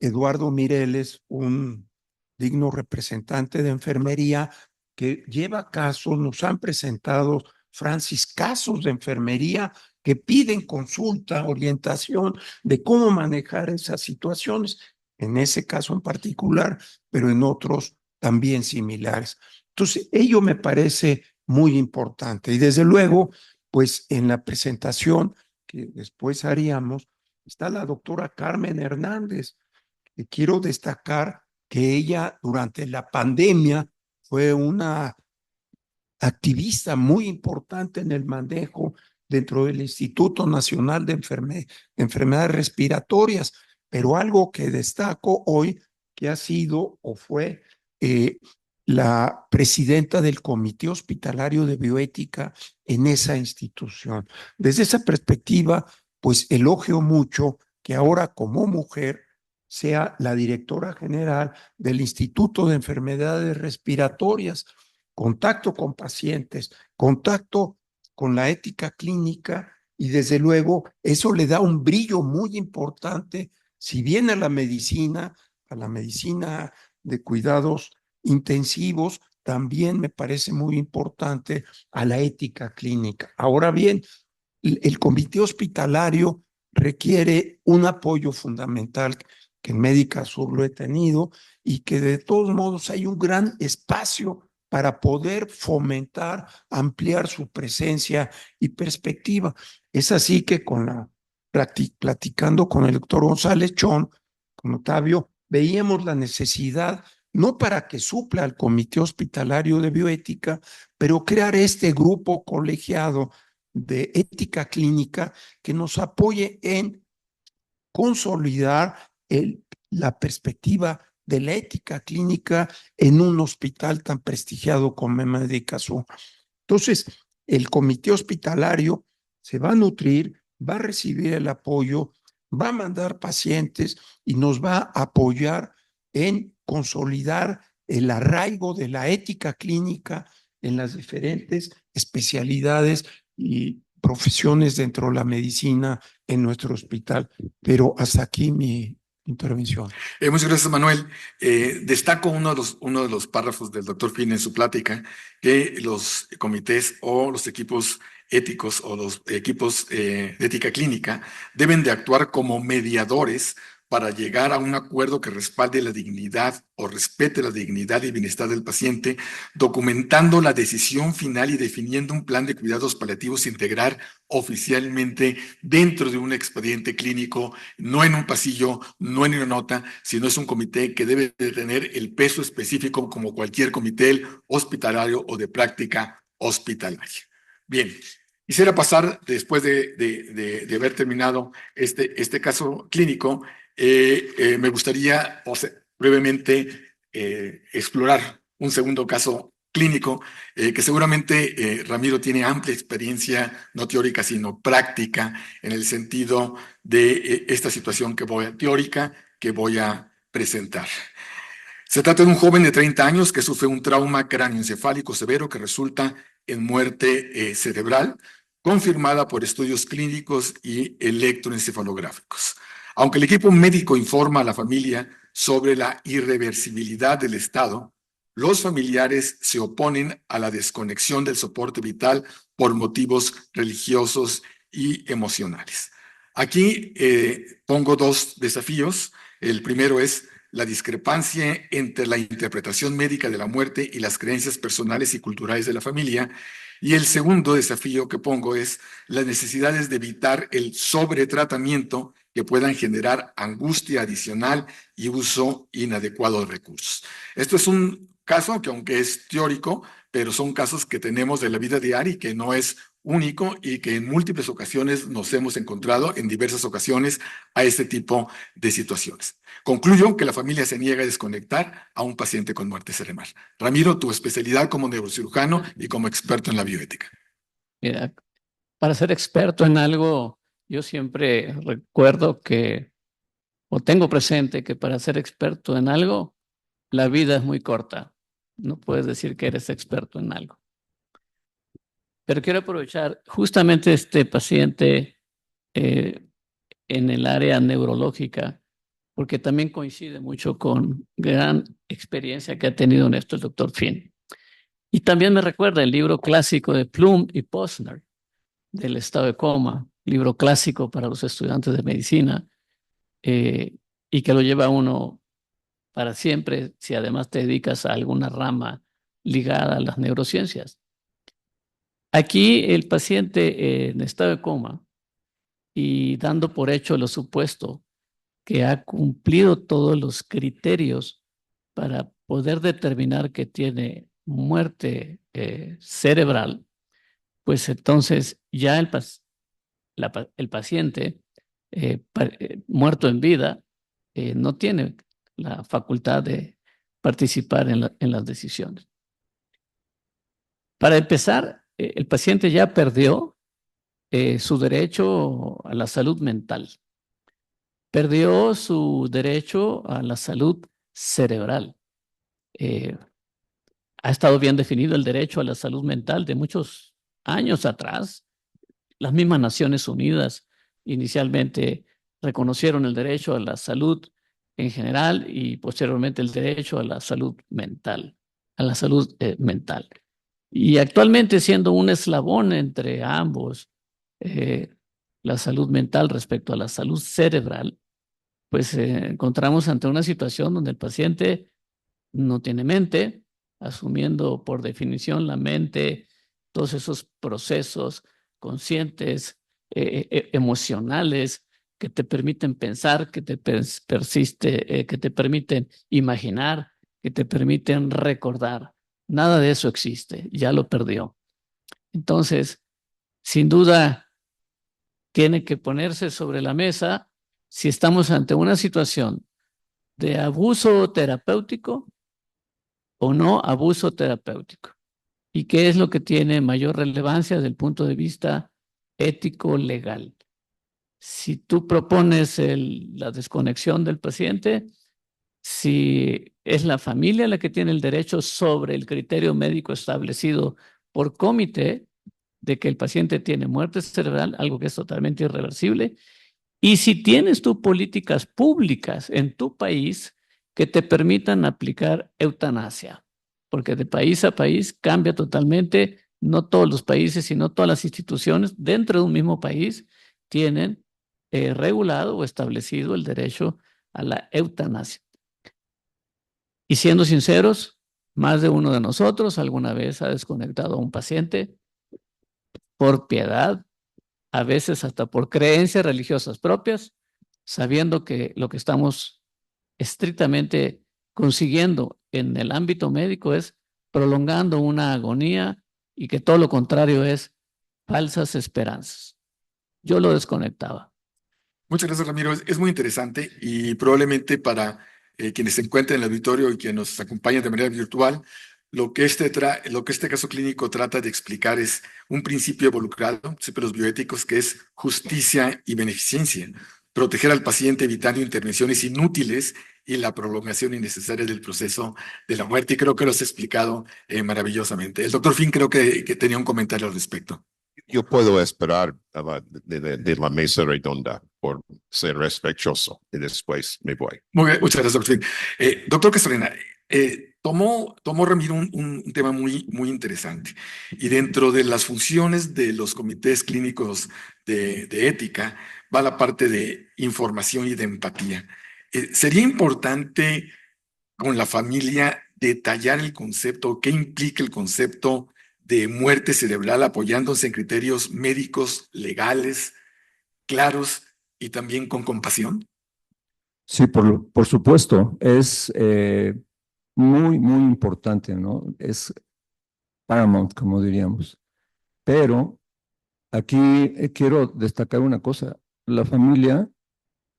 Eduardo Mireles, un digno representante de enfermería que lleva casos, nos han presentado, Francis, casos de enfermería que piden consulta, orientación de cómo manejar esas situaciones, en ese caso en particular, pero en otros también similares. Entonces, ello me parece muy importante. Y desde luego, pues en la presentación que después haríamos, está la doctora Carmen Hernández. Y quiero destacar que ella durante la pandemia fue una activista muy importante en el manejo dentro del Instituto Nacional de Enfermedades Respiratorias, pero algo que destaco hoy, que ha sido o fue la presidenta del Comité Hospitalario de Bioética en esa institución. Desde esa perspectiva, pues elogio mucho que ahora como mujer sea la directora general del Instituto de Enfermedades Respiratorias, contacto con pacientes, contacto con la ética clínica, y desde luego eso le da un brillo muy importante, si bien a la medicina de cuidados intensivos, también me parece muy importante a la ética clínica. Ahora bien, el comité hospitalario requiere un apoyo fundamental que en Médica Sur lo he tenido y que de todos modos hay un gran espacio para poder fomentar, ampliar su presencia y perspectiva. Es así que platicando con el doctor González Chón, con Octavio, veíamos la necesidad, no para que supla al Comité Hospitalario de Bioética, pero crear este grupo colegiado de ética clínica que nos apoye en consolidar la perspectiva de la ética clínica en un hospital tan prestigiado como Médica Sur. Entonces, el comité hospitalario se va a nutrir, va a recibir el apoyo, va a mandar pacientes y nos va a apoyar en consolidar el arraigo de la ética clínica en las diferentes especialidades y profesiones dentro de la medicina en nuestro hospital. Pero hasta aquí mi intervención. Muchas gracias, Manuel. Destaco uno de los párrafos del doctor Finn en su plática, que los comités o los equipos éticos o los equipos de ética clínica deben de actuar como mediadores para llegar a un acuerdo que respalde la dignidad o respete la dignidad y bienestar del paciente, documentando la decisión final y definiendo un plan de cuidados paliativos integral oficialmente dentro de un expediente clínico, no en un pasillo, no en una nota, sino es un comité que debe de tener el peso específico como cualquier comité hospitalario o de práctica hospitalaria. Bien. Quisiera pasar, después de haber terminado este caso clínico, me gustaría brevemente explorar un segundo caso clínico que seguramente Ramiro tiene amplia experiencia, no teórica, sino práctica, en el sentido de esta situación teórica que voy a presentar. Se trata de un joven de 30 años que sufre un trauma cráneoencefálico severo que resulta en muerte cerebral, confirmada por estudios clínicos y electroencefalográficos. Aunque el equipo médico informa a la familia sobre la irreversibilidad del estado, los familiares se oponen a la desconexión del soporte vital por motivos religiosos y emocionales. Aquí pongo dos desafíos. El primero es la discrepancia entre la interpretación médica de la muerte y las creencias personales y culturales de la familia. Y el segundo desafío que pongo es las necesidades de evitar el sobretratamiento que puedan generar angustia adicional y uso inadecuado de recursos. Esto es un caso que, aunque es teórico, pero son casos que tenemos de la vida diaria y que no es único y que en múltiples ocasiones nos hemos encontrado en diversas ocasiones a este tipo de situaciones. Concluyo que la familia se niega a desconectar a un paciente con muerte cerebral. Ramiro, tu especialidad como neurocirujano y como experto en la bioética. Mira, para ser experto en algo, yo siempre recuerdo o tengo presente que para ser experto en algo, la vida es muy corta. No puedes decir que eres experto en algo. Pero quiero aprovechar justamente este paciente en el área neurológica, porque también coincide mucho con gran experiencia que ha tenido en esto el doctor Finn. Y también me recuerda el libro clásico de Plum y Posner, del estado de coma, libro clásico para los estudiantes de medicina, y que lo lleva uno para siempre si además te dedicas a alguna rama ligada a las neurociencias. Aquí el paciente en estado de coma y dando por hecho lo supuesto que ha cumplido todos los criterios para poder determinar que tiene muerte cerebral, pues entonces ya el paciente muerto en vida no tiene la facultad de participar en las decisiones. Para empezar, el paciente ya perdió su derecho a la salud mental. Perdió su derecho a la salud cerebral. Ha estado bien definido el derecho a la salud mental de muchos años atrás. Las mismas Naciones Unidas inicialmente reconocieron el derecho a la salud en general y posteriormente el derecho a la salud mental, mental. Y actualmente siendo un eslabón entre ambos, la salud mental respecto a la salud cerebral, pues encontramos ante una situación donde el paciente no tiene mente, asumiendo por definición la mente, todos esos procesos conscientes, emocionales, que te permiten pensar, que te que te permiten imaginar, que te permiten recordar. Nada de eso existe, ya lo perdió. Entonces, sin duda, tiene que ponerse sobre la mesa si estamos ante una situación de abuso terapéutico o no abuso terapéutico. ¿Y qué es lo que tiene mayor relevancia desde el punto de vista ético legal? Si tú propones la desconexión del paciente, si es la familia la que tiene el derecho sobre el criterio médico establecido por comité de que el paciente tiene muerte cerebral, algo que es totalmente irreversible, y si tienes tú políticas públicas en tu país que te permitan aplicar eutanasia, porque de país a país cambia totalmente, no todos los países, sino todas las instituciones dentro de un mismo país tienen regulado o establecido el derecho a la eutanasia. Y siendo sinceros, más de uno de nosotros alguna vez ha desconectado a un paciente por piedad, a veces hasta por creencias religiosas propias, sabiendo que lo que estamos estrictamente consiguiendo en el ámbito médico es prolongando una agonía y que todo lo contrario es falsas esperanzas. Yo lo desconectaba. Muchas gracias, Ramiro. Es muy interesante y probablemente para quienes se encuentran en el auditorio y que nos acompañan de manera virtual, lo que este caso clínico trata de explicar es un principio involucrado, principio de los bioéticos, que es justicia y beneficencia. Proteger al paciente evitando intervenciones inútiles y la prolongación innecesaria del proceso de la muerte. Y creo que lo has explicado maravillosamente. El doctor Finn creo que tenía un comentario al respecto. Yo puedo esperar de la mesa redonda por ser respetuoso y después me voy. Muy bien, muchas gracias, doctor Finn. Doctor Castorena, tomó Ramiro un tema muy interesante. Y dentro de las funciones de los comités clínicos de ética va la parte de información y de empatía. Sería importante con la familia detallar el concepto, qué implica el concepto de muerte cerebral apoyándose en criterios médicos, legales, claros y también con compasión. Sí, por supuesto, es muy importante, ¿no? Es paramount, como diríamos. Pero aquí quiero destacar una cosa. La familia,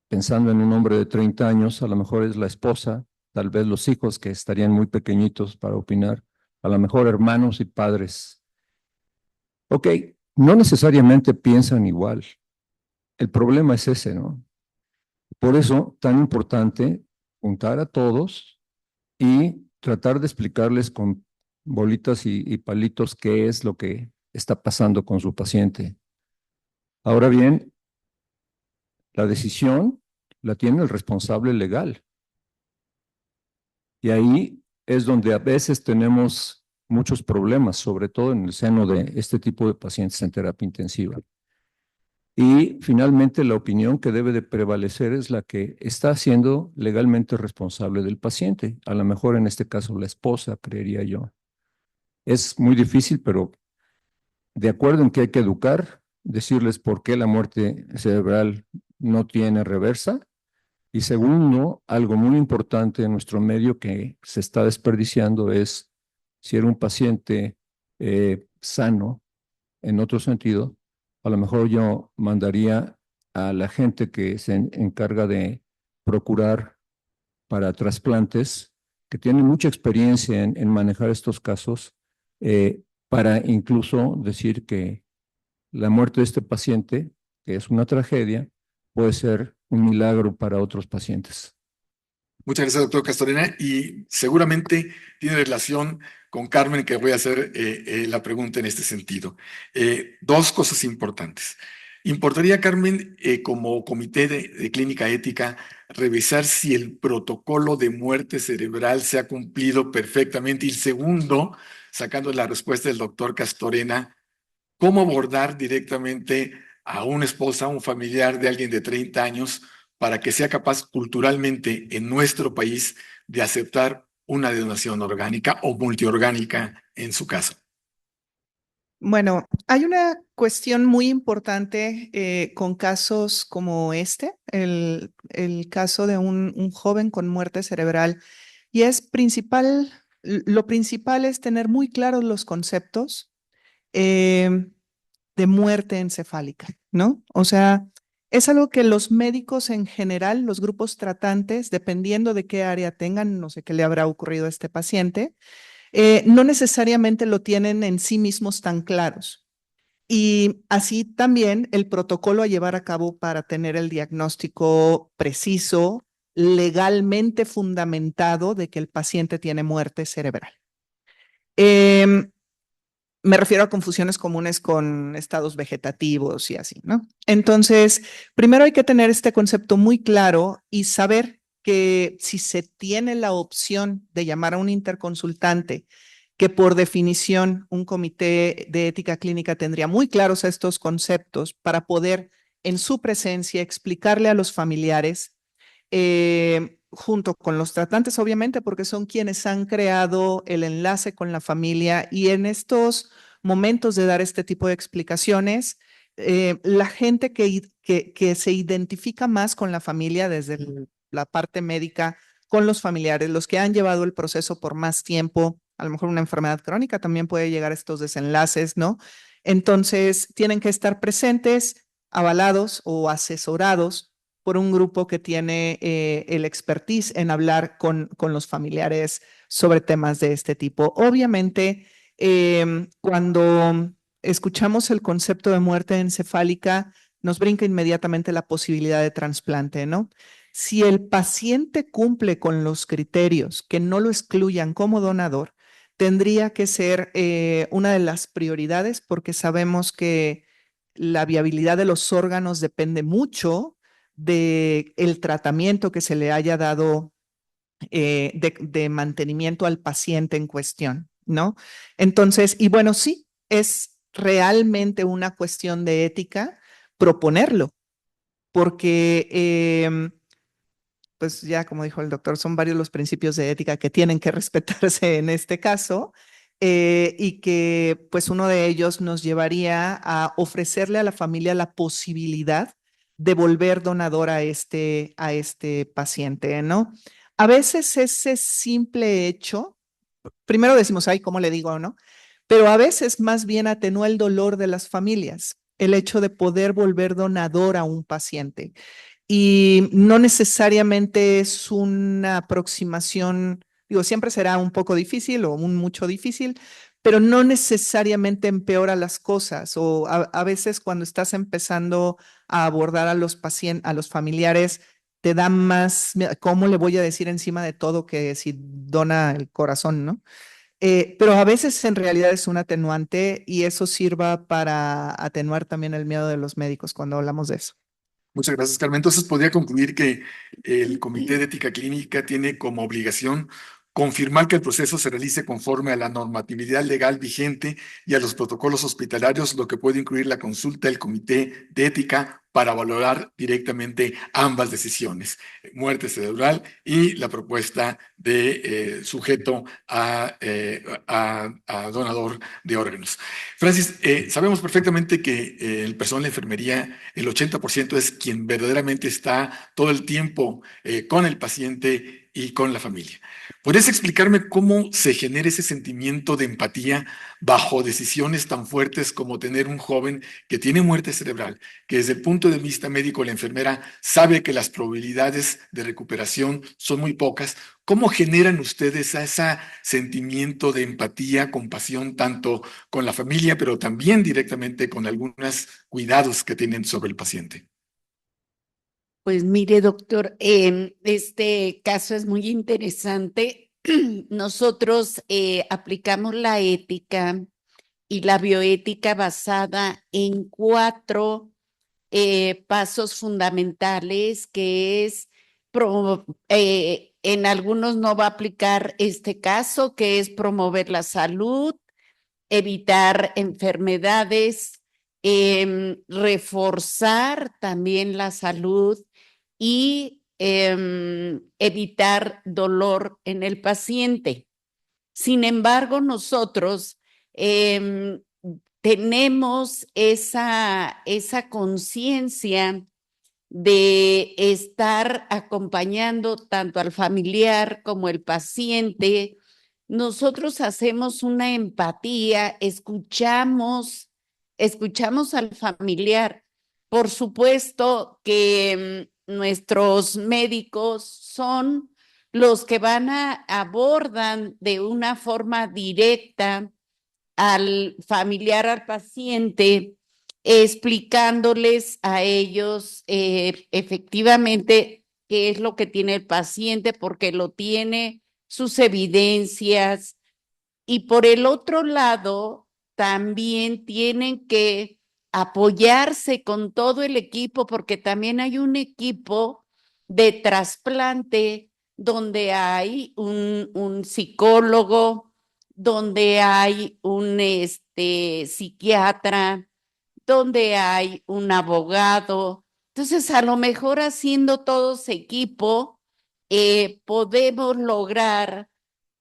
pensando en un hombre de 30 años, a lo mejor es la esposa, tal vez los hijos que estarían muy pequeñitos para opinar, a lo mejor hermanos y padres. Ok, no necesariamente piensan igual. El problema es ese, ¿no? Por eso, tan importante juntar a todos y tratar de explicarles con bolitas y palitos qué es lo que está pasando con su paciente. Ahora bien, la decisión la tiene el responsable legal. Y ahí es donde a veces tenemos muchos problemas, sobre todo en el seno de este tipo de pacientes en terapia intensiva. Y finalmente la opinión que debe de prevalecer es la que está siendo legalmente responsable del paciente. A lo mejor en este caso la esposa, creería yo. Es muy difícil, pero de acuerdo en que hay que educar, decirles por qué la muerte cerebral no tiene reversa. Y segundo, algo muy importante en nuestro medio que se está desperdiciando es si era un paciente sano, en otro sentido, a lo mejor yo mandaría a la gente que se encarga de procurar para trasplantes, que tienen mucha experiencia en manejar estos casos, para incluso decir que la muerte de este paciente, que es una tragedia, puede ser un milagro para otros pacientes. Muchas gracias, doctor Castorena. Y seguramente tiene relación con Carmen, que voy a hacer la pregunta en este sentido. Dos cosas importantes. Importaría, Carmen, como comité de clínica ética, revisar si el protocolo de muerte cerebral se ha cumplido perfectamente. Y el segundo, sacando la respuesta del doctor Castorena, cómo abordar directamente a una esposa, a un familiar de alguien de 30 años, para que sea capaz culturalmente en nuestro país de aceptar una donación orgánica o multiorgánica en su caso? Bueno, hay una cuestión muy importante con casos como este, el caso de un joven con muerte cerebral, y lo principal es tener muy claros los conceptos de muerte encefálica, ¿no? O sea, es algo que los médicos en general, los grupos tratantes, dependiendo de qué área tengan, no sé qué le habrá ocurrido a este paciente, no necesariamente lo tienen en sí mismos tan claros. Y así también el protocolo a llevar a cabo para tener el diagnóstico preciso, legalmente fundamentado de que el paciente tiene muerte cerebral. Me refiero a confusiones comunes con estados vegetativos y así, ¿no? Entonces, primero hay que tener este concepto muy claro y saber que si se tiene la opción de llamar a un interconsultante, que por definición un comité de ética clínica tendría muy claros estos conceptos para poder en su presencia explicarle a los familiares, junto con los tratantes, obviamente, porque son quienes han creado el enlace con la familia, y en estos momentos de dar este tipo de explicaciones, la gente que se identifica más con la familia desde la parte médica, con los familiares, los que han llevado el proceso por más tiempo, a lo mejor una enfermedad crónica también puede llegar a estos desenlaces, ¿no? Entonces, tienen que estar presentes, avalados o asesorados por un grupo que tiene el expertise en hablar con los familiares sobre temas de este tipo. Obviamente, cuando escuchamos el concepto de muerte encefálica, nos brinca inmediatamente la posibilidad de trasplante, ¿no? Si el paciente cumple con los criterios que no lo excluyan como donador, tendría que ser una de las prioridades, porque sabemos que la viabilidad de los órganos depende mucho del tratamiento que se le haya dado de mantenimiento al paciente en cuestión, ¿no? Entonces, y bueno, sí, es realmente una cuestión de ética proponerlo, porque pues ya como dijo el doctor, son varios los principios de ética que tienen que respetarse en este caso, y que pues uno de ellos nos llevaría a ofrecerle a la familia la posibilidad de volver donador a este paciente, ¿no? A veces ese simple hecho, primero decimos, ay, ¿cómo le digo, no? Pero a veces más bien atenúa el dolor de las familias, el hecho de poder volver donador a un paciente. Y no necesariamente es una aproximación, digo, siempre será un poco difícil o mucho difícil, pero no necesariamente empeora las cosas. O a veces cuando estás empezando a abordar a los pacientes, a los familiares, te da más, ¿cómo le voy a decir encima de todo que si dona el corazón, ¿no? Pero a veces en realidad es un atenuante, y eso sirva para atenuar también el miedo de los médicos cuando hablamos de eso. Muchas gracias, Carmen. Entonces, podría concluir que el Comité de Ética Clínica tiene como obligación confirmar que el proceso se realice conforme a la normatividad legal vigente y a los protocolos hospitalarios, lo que puede incluir la consulta del Comité de Ética para valorar directamente ambas decisiones, muerte cerebral y la propuesta de sujeto a donador de órganos. Francis, sabemos perfectamente que el personal de enfermería, el 80% es quien verdaderamente está todo el tiempo con el paciente y con la familia. ¿Podrías explicarme cómo se genera ese sentimiento de empatía bajo decisiones tan fuertes como tener un joven que tiene muerte cerebral, que desde el punto de vista médico la enfermera sabe que las probabilidades de recuperación son muy pocas? ¿Cómo generan ustedes ese sentimiento de empatía, compasión, tanto con la familia, pero también directamente con algunos cuidados que tienen sobre el paciente? Pues mire, doctor, este caso es muy interesante. Nosotros aplicamos la ética y la bioética basada en 4 pasos fundamentales, que es, en algunos no va a aplicar este caso, que es promover la salud, evitar enfermedades, reforzar también la salud y evitar dolor en el paciente. Sin embargo, nosotros tenemos esa conciencia de estar acompañando tanto al familiar como el paciente. Nosotros hacemos una empatía, escuchamos al familiar. Por supuesto que nuestros médicos son los que abordan de una forma directa al familiar, al paciente, explicándoles a ellos efectivamente qué es lo que tiene el paciente, porque lo tiene, sus evidencias. Y por el otro lado, también tienen que apoyarse con todo el equipo, porque también hay un equipo de trasplante donde hay un psicólogo, donde hay un psiquiatra, donde hay un abogado. Entonces, a lo mejor haciendo todos equipo, podemos lograr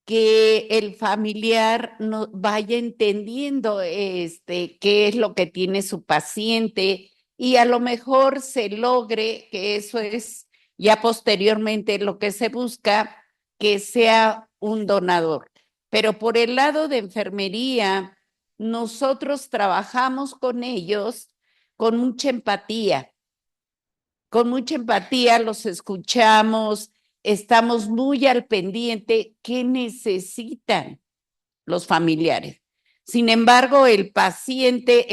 que el familiar no vaya entendiendo qué es lo que tiene su paciente y a lo mejor se logre, que eso es ya posteriormente lo que se busca, que sea un donador. Pero por el lado de enfermería, nosotros trabajamos con ellos con mucha empatía. Con mucha empatía los escuchamos, estamos muy al pendiente qué necesitan los familiares. Sin embargo, el paciente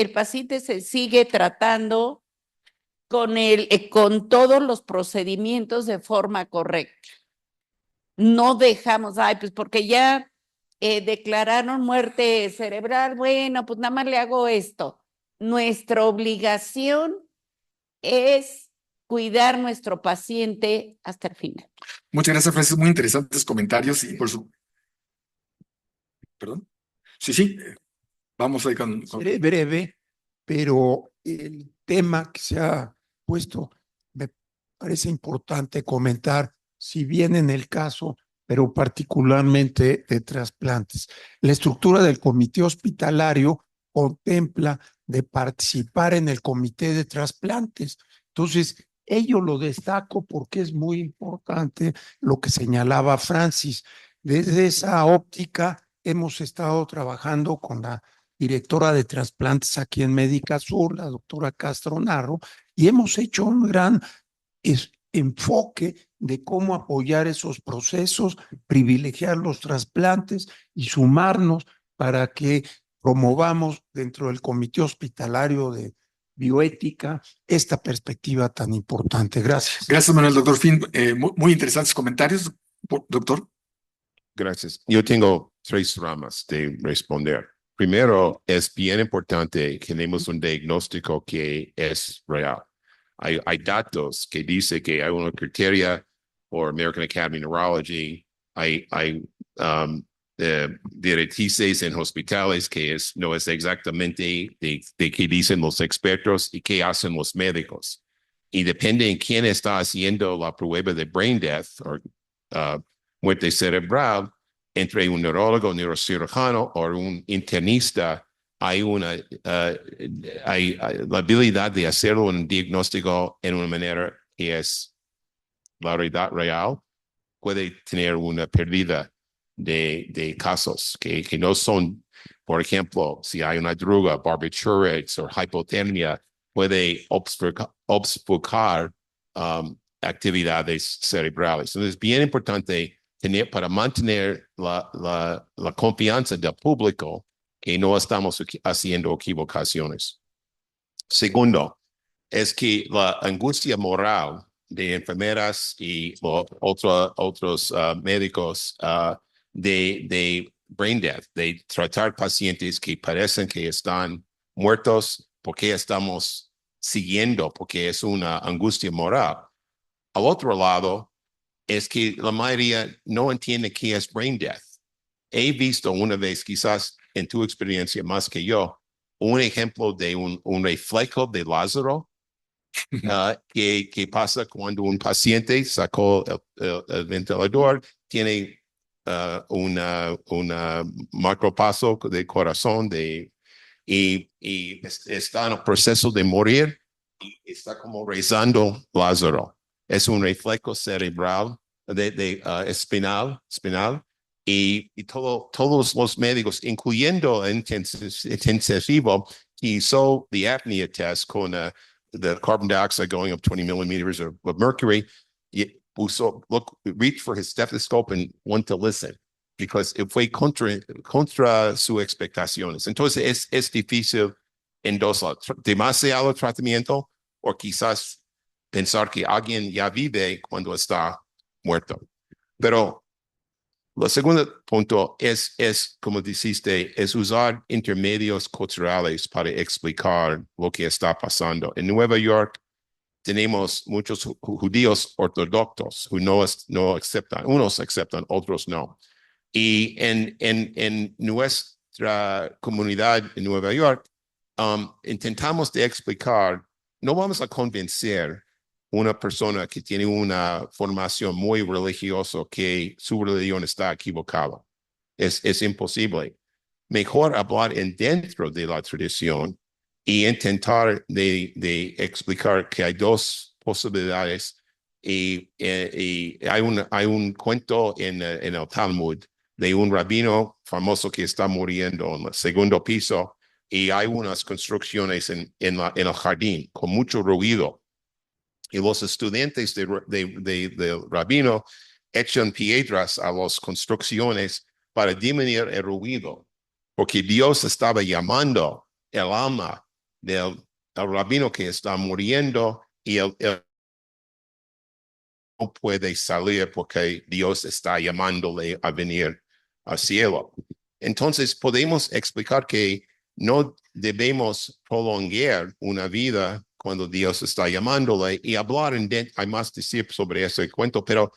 se sigue tratando con todos los procedimientos de forma correcta. No dejamos, pues porque ya declararon muerte cerebral, bueno, pues nada más le hago esto. Nuestra obligación es cuidar nuestro paciente hasta el final. Muchas gracias, Francis. Muy interesantes comentarios y por su... Perdón. Sí. Vamos ahí con... Seré breve, pero el tema que se ha puesto me parece importante comentar, si bien en el caso, pero particularmente de trasplantes. La estructura del comité hospitalario contempla de participar en el comité de trasplantes. Entonces, ello lo destaco porque es muy importante lo que señalaba Francis. Desde esa óptica hemos estado trabajando con la directora de trasplantes aquí en Médica Sur, la doctora Castro Narro, y hemos hecho un gran enfoque de cómo apoyar esos procesos, privilegiar los trasplantes y sumarnos para que promovamos dentro del Comité Hospitalario de Bioética esta perspectiva tan importante. Gracias. Gracias, Manuel. Doctor Finn, muy interesantes comentarios. Doctor. Gracias. Yo tengo 3 ramas de responder. Primero, es bien importante que tenemos un diagnóstico que es real. Hay datos que dicen que hay una criteria por American Academy of Neurology, hay directrices en hospitales que no es exactamente de qué dicen los expertos y qué hacen los médicos. Y depende en quién está haciendo la prueba de brain death o muerte cerebral, entre un neurólogo, neurocirujano o un internista, hay la habilidad de hacer un diagnóstico en una manera que es la realidad real. Puede tener una pérdida de casos que no son, por ejemplo, si hay una droga, barbiturates o hipotermia, puede obfuscar actividades cerebrales. Entonces, es bien importante para mantener la confianza del público que no estamos haciendo equivocaciones. Segundo, es que la angustia moral de enfermeras y otros médicos de brain death, de tratar pacientes que parecen que están muertos porque estamos siguiendo, porque es una angustia moral. Al otro lado, es que la mayoría no entiende qué es brain death. He visto una vez, quizás en tu experiencia más que yo, un ejemplo de un reflejo de Lázaro ¿Qué pasa cuando un paciente sacó el ventilador, tiene una macropaso de corazón y está en el proceso de morir y está como rezando Lázaro? Es un reflejo cerebral espinal y todos los médicos, incluyendo el intensivo, hizo the apnea test con the carbon dioxide going up 20 millimeters of mercury. Reached for his stethoscope and went to listen because fue contra sus expectaciones. Entonces es difícil en dos lados. Demasiado tratamiento o quizás pensar que alguien ya vive cuando está muerto. Pero el segundo punto es, como dijiste, es usar intermedios culturales para explicar lo que está pasando. En Nueva York tenemos muchos judíos ortodoxos who no aceptan, unos aceptan, otros no. Y en nuestra comunidad en Nueva York, intentamos de explicar, no vamos a convencer una persona que tiene una formación muy religiosa que su religión está equivocada. Es imposible. Mejor hablar dentro de la tradición y intentar de explicar que hay dos posibilidades. Y hay un cuento en el Talmud de un rabino famoso que está muriendo en el segundo piso y hay unas construcciones en el jardín con mucho ruido. Y los estudiantes del rabino echan piedras a las construcciones para disminuir el ruido, porque Dios estaba llamando el alma del rabino que está muriendo y él no puede salir porque Dios está llamándole a venir al cielo. Entonces podemos explicar que no debemos prolongar una vida cuando Dios está llamándole y hablar hay más decir sobre ese cuento, pero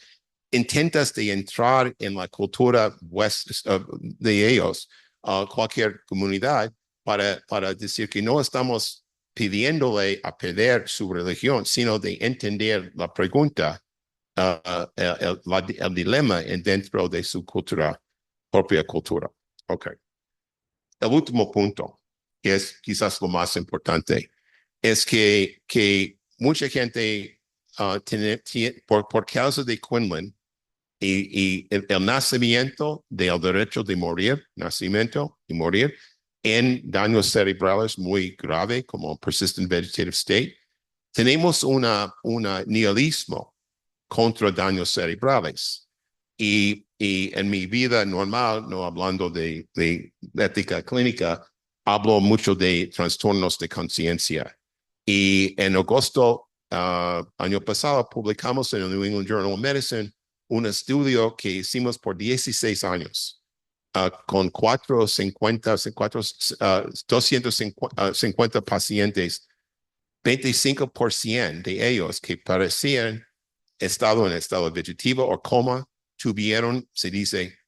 intentas de entrar en la cultura de ellos, cualquier comunidad, para decir que no estamos pidiéndole a perder su religión, sino de entender la pregunta, el dilema dentro de su propia cultura. Ok. El último punto, que es quizás lo más importante, es que mucha gente por causa de Quinlan y el nacimiento del derecho de morir, nacimiento y morir en daños cerebrales muy grave como persistent vegetative state, tenemos una nihilismo contra daños cerebrales. Y en mi vida normal, no hablando de ética clínica, hablo mucho de trastornos de conciencia. Y en agosto, año pasado, publicamos en el New England Journal of Medicine un estudio que hicimos por 16 años con 250 pacientes, 25% de ellos que parecían estado en estado vegetativo o coma, tuvieron, se dice,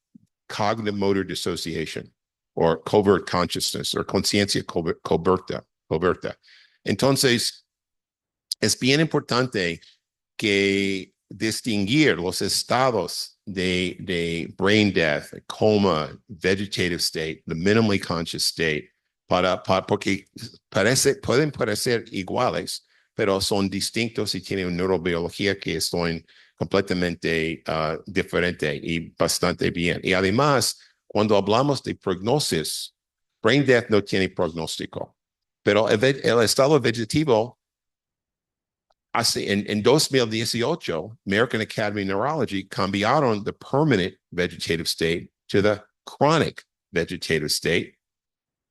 cognitive motor dissociation o covert consciousness o conciencia coberta. Entonces, es bien importante que distinguir los estados de brain death, coma, vegetative state, the minimally conscious state, porque pueden parecer iguales, pero son distintos y tienen una neurobiología que son completamente diferente y bastante bien. Y además, cuando hablamos de prognosis, brain death no tiene pronóstico, pero el estado vegetativo, en 2018, American Academy of Neurology cambiaron the permanent vegetative state to the chronic vegetative state,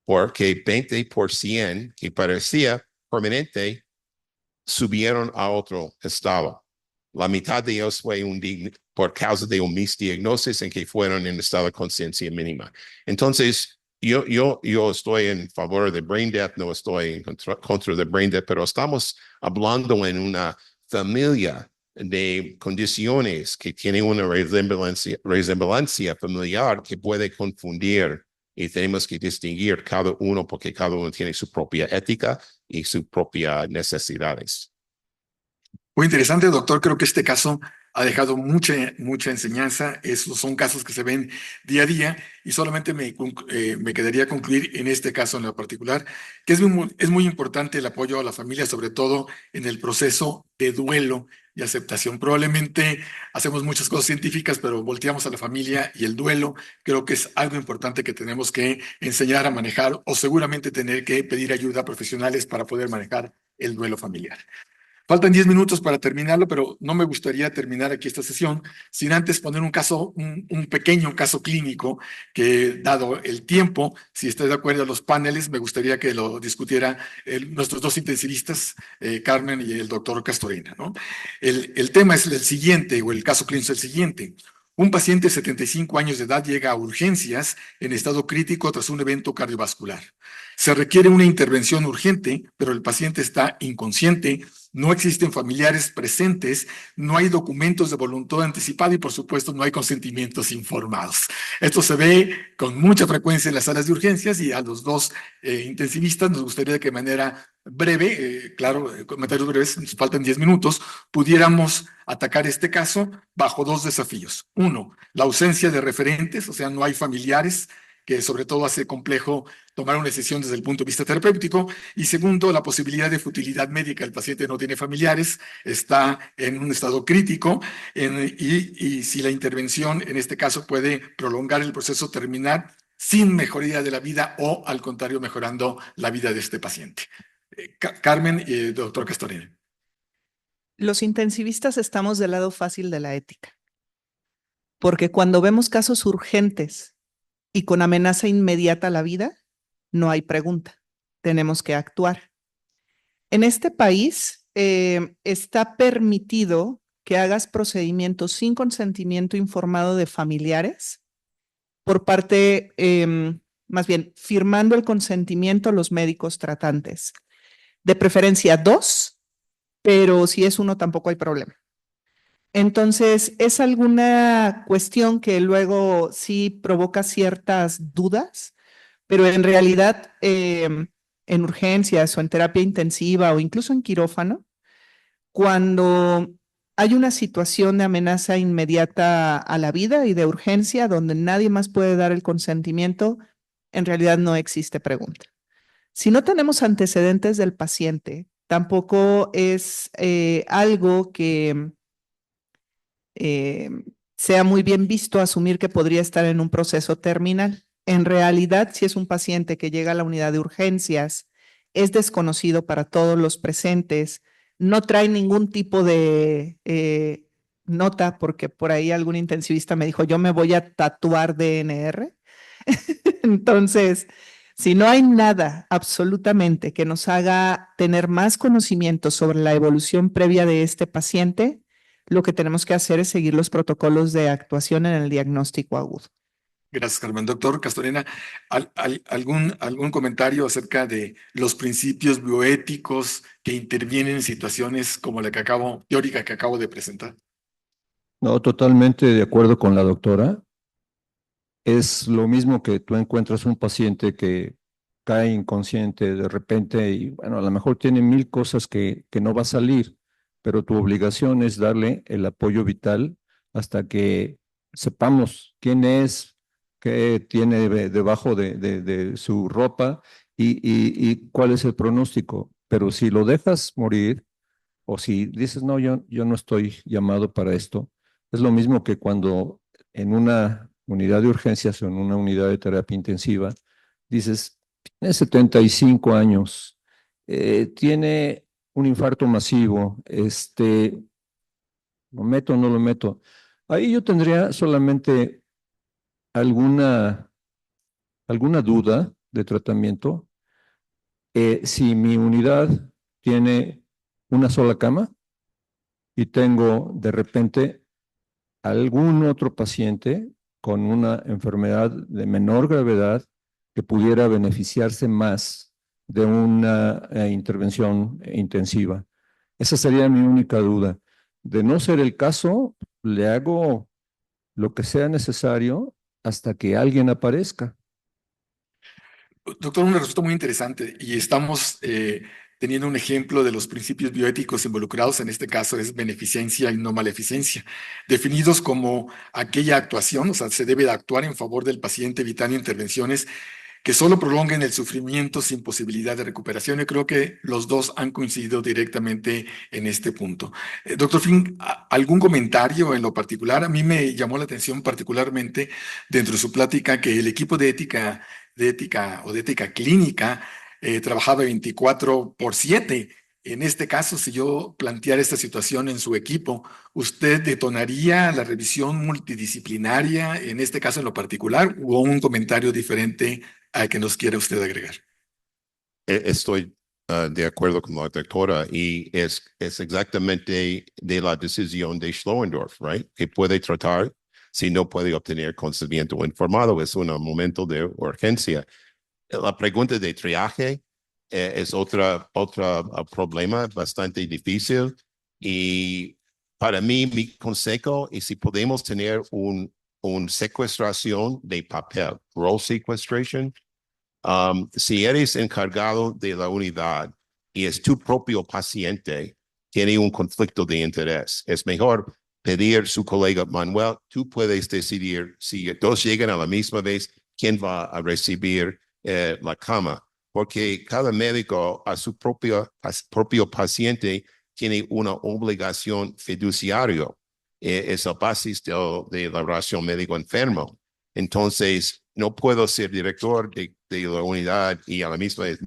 porque 20% que parecía permanente subieron a otro estado. La mitad de ellos fue por causa de un misdiagnosis en que fueron en estado de conciencia mínima. Entonces, yo estoy en favor de brain death, no estoy en contra de brain death, pero estamos hablando en una familia de condiciones que tienen una resemblancia familiar que puede confundir y tenemos que distinguir cada uno porque cada uno tiene su propia ética y sus propias necesidades. Muy interesante, doctor. Creo que este caso ha dejado mucha enseñanza. Esos son casos que se ven día a día y solamente me quedaría concluir en este caso en lo particular, que es muy importante el apoyo a la familia, sobre todo en el proceso de duelo y aceptación. Probablemente hacemos muchas cosas científicas, pero volteamos a la familia y el duelo creo que es algo importante que tenemos que enseñar a manejar o seguramente tener que pedir ayuda a profesionales para poder manejar el duelo familiar. Faltan 10 minutos para terminarlo, pero no me gustaría terminar aquí esta sesión sin antes poner un pequeño caso clínico que, dado el tiempo, si está de acuerdo a los paneles, me gustaría que lo discutiera nuestros dos intensivistas, Carmen y el doctor Castorena, ¿no? El tema es el siguiente, o el caso clínico es el siguiente. Un paciente de 75 años de edad llega a urgencias en estado crítico tras un evento cardiovascular. Se requiere una intervención urgente, pero el paciente está inconsciente, no existen familiares presentes, no hay documentos de voluntad anticipada y, por supuesto, no hay consentimientos informados. Esto se ve con mucha frecuencia en las salas de urgencias y a los dos intensivistas nos gustaría que de manera breve, comentarios breves, nos faltan 10 minutos, pudiéramos atacar este caso bajo dos desafíos. Uno, la ausencia de referentes, o sea, no hay familiares, que sobre todo hace complejo tomar una decisión desde el punto de vista terapéutico. Y segundo, la posibilidad de futilidad médica. El paciente no tiene familiares, está en un estado crítico y si la intervención en este caso puede prolongar el proceso terminal sin mejoría de la vida o al contrario mejorando la vida de este paciente. Carmen y doctor Castorena. Los intensivistas estamos del lado fácil de la ética, porque cuando vemos casos urgentes y con amenaza inmediata a la vida, no hay pregunta, tenemos que actuar. En este país está permitido que hagas procedimientos sin consentimiento informado de familiares por parte, más bien, firmando el consentimiento los médicos tratantes. De preferencia 2, pero si es 1 tampoco hay problema. Entonces, es alguna cuestión que luego sí provoca ciertas dudas, pero en realidad en urgencias o en terapia intensiva o incluso en quirófano, cuando hay una situación de amenaza inmediata a la vida y de urgencia donde nadie más puede dar el consentimiento, en realidad no existe pregunta. Si no tenemos antecedentes del paciente, tampoco es algo que sea muy bien visto asumir que podría estar en un proceso terminal. En realidad, si es un paciente que llega a la unidad de urgencias, es desconocido para todos los presentes, no trae ningún tipo de nota, porque por ahí algún intensivista me dijo, yo me voy a tatuar DNR. Entonces, si no hay nada absolutamente que nos haga tener más conocimiento sobre la evolución previa de este paciente, lo que tenemos que hacer es seguir los protocolos de actuación en el diagnóstico agudo. Gracias, Carmen. Doctor Castorena, ¿algún comentario acerca de los principios bioéticos que intervienen en situaciones como la teórica que acabo de presentar? No, totalmente de acuerdo con la doctora. Es lo mismo que tú encuentras un paciente que cae inconsciente de repente y bueno, a lo mejor tiene 1000 cosas que no va a salir, pero tu obligación es darle el apoyo vital hasta que sepamos quién es, qué tiene debajo de su ropa y cuál es el pronóstico. Pero si lo dejas morir o si dices, no, yo no estoy llamado para esto, es lo mismo que cuando en una unidad de urgencias o en una unidad de terapia intensiva, dices, tiene 75 años, tiene un infarto masivo, ¿lo meto o no lo meto? Ahí yo tendría solamente alguna duda de tratamiento. Si mi unidad tiene una sola cama y tengo de repente algún otro paciente con una enfermedad de menor gravedad que pudiera beneficiarse más de una intervención intensiva. Esa sería mi única duda. De no ser el caso, le hago lo que sea necesario hasta que alguien aparezca. Doctor, una respuesta muy interesante y estamos teniendo un ejemplo de los principios bioéticos involucrados, en este caso es beneficencia y no maleficencia, definidos como aquella actuación, o sea, se debe de actuar en favor del paciente evitando intervenciones que solo prolonguen el sufrimiento sin posibilidad de recuperación. Yo creo que los dos han coincidido directamente en este punto. Doctor Fink, ¿algún comentario en lo particular? A mí me llamó la atención particularmente dentro de su plática que el equipo de ética clínica trabajaba 24/7. En este caso, si yo planteara esta situación en su equipo, ¿usted detonaría la revisión multidisciplinaria en este caso en lo particular o un comentario diferente al que nos quiere usted agregar? Estoy de acuerdo con la doctora y es exactamente de la decisión de Schlorendorf, right? Que puede tratar si no puede obtener consentimiento informado. Es un momento de urgencia. La pregunta de triaje es otro problema bastante difícil y para mí mi consejo es si podemos tener un secuestración de papel, role sequestration. Si eres encargado de la unidad y es tu propio paciente, tiene un conflicto de interés. Es mejor pedir a su colega Manuel, tú puedes decidir si todos llegan a la misma vez, quién va a recibir la cama, porque cada médico a su propio paciente tiene una obligación fiduciaria. Es la base de la relación médico-enfermo. Entonces, no puedo ser director de la unidad y a la misma vez.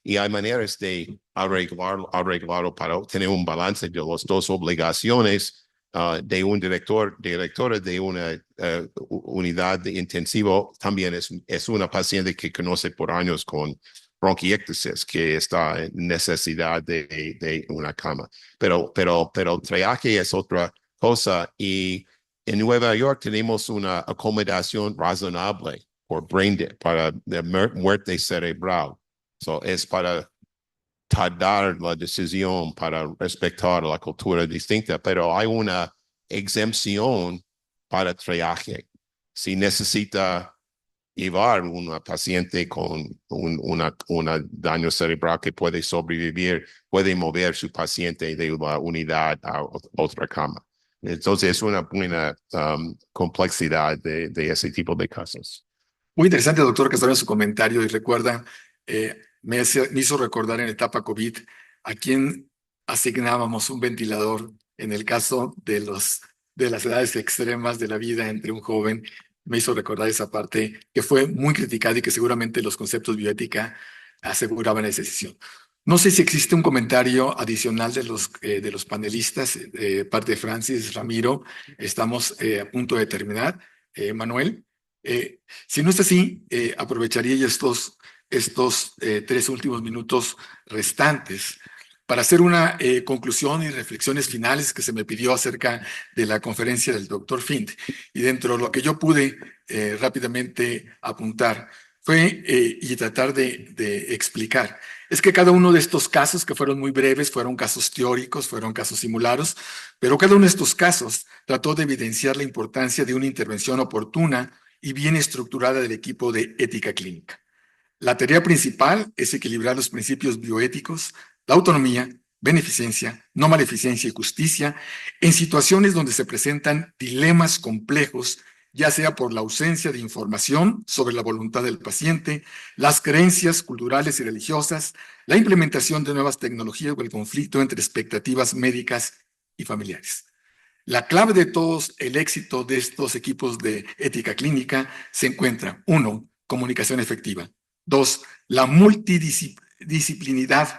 Y hay maneras de arreglarlo para tener un balance de las dos obligaciones de un directora de una unidad de intensivo. También es una paciente que conoce por años con bronquiectasis, que está en necesidad de una cama. Pero triaje es otra cosa y en Nueva York tenemos una acomodación razonable para muerte cerebral. So, es para tardar la decisión, para respetar la cultura distinta, pero hay una exempción para triaje. Si necesita llevar una paciente con un daño cerebral que puede sobrevivir, puede mover su paciente de una unidad a otra cama. Entonces es una buena complejidad de ese tipo de casos. Muy interesante, doctor, que estaba en su comentario y recuerda, me hizo recordar en la etapa COVID a quién asignábamos un ventilador en el caso de las edades extremas de la vida entre un joven. Me hizo recordar esa parte que fue muy criticada y que seguramente los conceptos bioética aseguraban esa decisión. No sé si existe un comentario adicional de los panelistas, parte de Francis, Ramiro. Estamos a punto de terminar. Manuel, si no es así, aprovecharía ya estos 3 últimos minutos restantes para hacer una conclusión y reflexiones finales que se me pidió acerca de la conferencia del doctor Fink. Y dentro de lo que yo pude rápidamente apuntar fue y tratar de explicar. Es que cada uno de estos casos, que fueron muy breves, fueron casos teóricos, fueron casos simulados, pero cada uno de estos casos trató de evidenciar la importancia de una intervención oportuna y bien estructurada del equipo de ética clínica. La tarea principal es equilibrar los principios bioéticos, la autonomía, beneficencia, no maleficencia y justicia en situaciones donde se presentan dilemas complejos, ya sea por la ausencia de información sobre la voluntad del paciente, las creencias culturales y religiosas, la implementación de nuevas tecnologías o el conflicto entre expectativas médicas y familiares. La clave de todos el éxito de estos equipos de ética clínica se encuentra, 1, comunicación efectiva. 2, la multidisciplinas,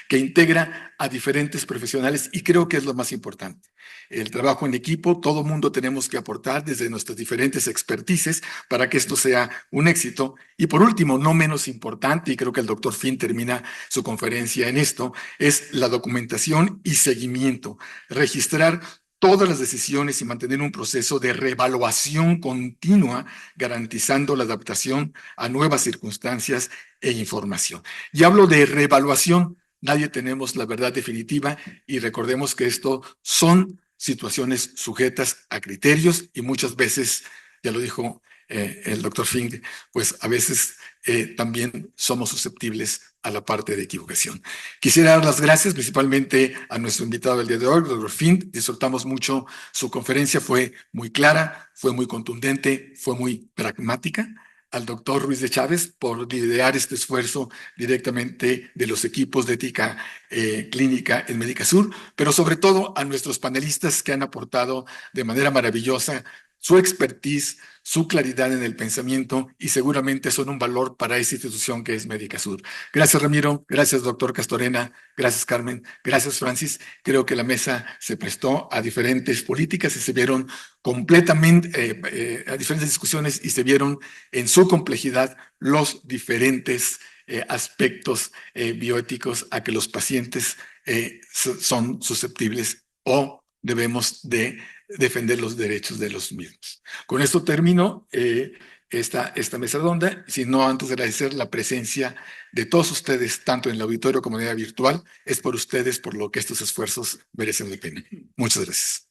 que integra a diferentes profesionales y creo que es lo más importante. El trabajo en equipo, todo mundo tenemos que aportar desde nuestras diferentes expertices para que esto sea un éxito. Y por último, no menos importante, y creo que el doctor Fink termina su conferencia en esto, es la documentación y seguimiento. Registrar todas las decisiones y mantener un proceso de reevaluación continua, garantizando la adaptación a nuevas circunstancias e información. Y hablo de reevaluación, nadie tenemos la verdad definitiva y recordemos que esto son situaciones sujetas a criterios y muchas veces, ya lo dijo el doctor Fink, pues a veces también somos susceptibles a la parte de equivocación. Quisiera dar las gracias principalmente a nuestro invitado del día de hoy, el doctor Fink. Disfrutamos mucho su conferencia, fue muy clara, fue muy contundente, fue muy pragmática. Al doctor Ruiz de Chávez por liderar este esfuerzo directamente de los equipos de ética clínica en Medicasur, pero sobre todo a nuestros panelistas que han aportado de manera maravillosa su expertise, su claridad en el pensamiento y seguramente son un valor para esta institución que es Medicasur. Gracias, Ramiro. Gracias, doctor Castorena. Gracias, Carmen. Gracias, Francis. Creo que la mesa se prestó a diferentes políticas y se vieron completamente, a diferentes discusiones y se vieron en su complejidad los diferentes aspectos bioéticos a que los pacientes son susceptibles o debemos de defender los derechos de los mismos. Con esto termino esta mesa redonda, sino antes de agradecer la presencia de todos ustedes, tanto en el auditorio como en la virtual. Es por ustedes por lo que estos esfuerzos merecen la pena. Muchas gracias.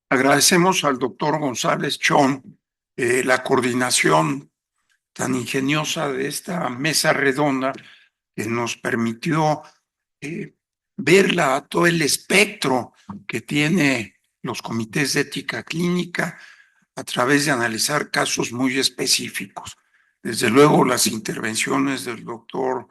Agradecemos al doctor González Chón la coordinación tan ingeniosa de esta mesa redonda que nos permitió verla todo el espectro que tiene los comités de ética clínica a través de analizar casos muy específicos. Desde luego las intervenciones del doctor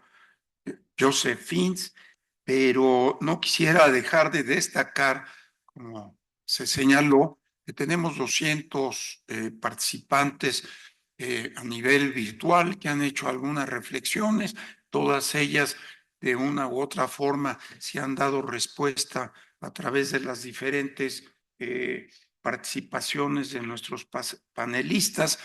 Joseph Fins, pero no quisiera dejar de destacar, como se señaló, que tenemos 200 participantes a nivel virtual que han hecho algunas reflexiones, todas ellas de una u otra forma se han dado respuesta a través de las diferentes participaciones de nuestros panelistas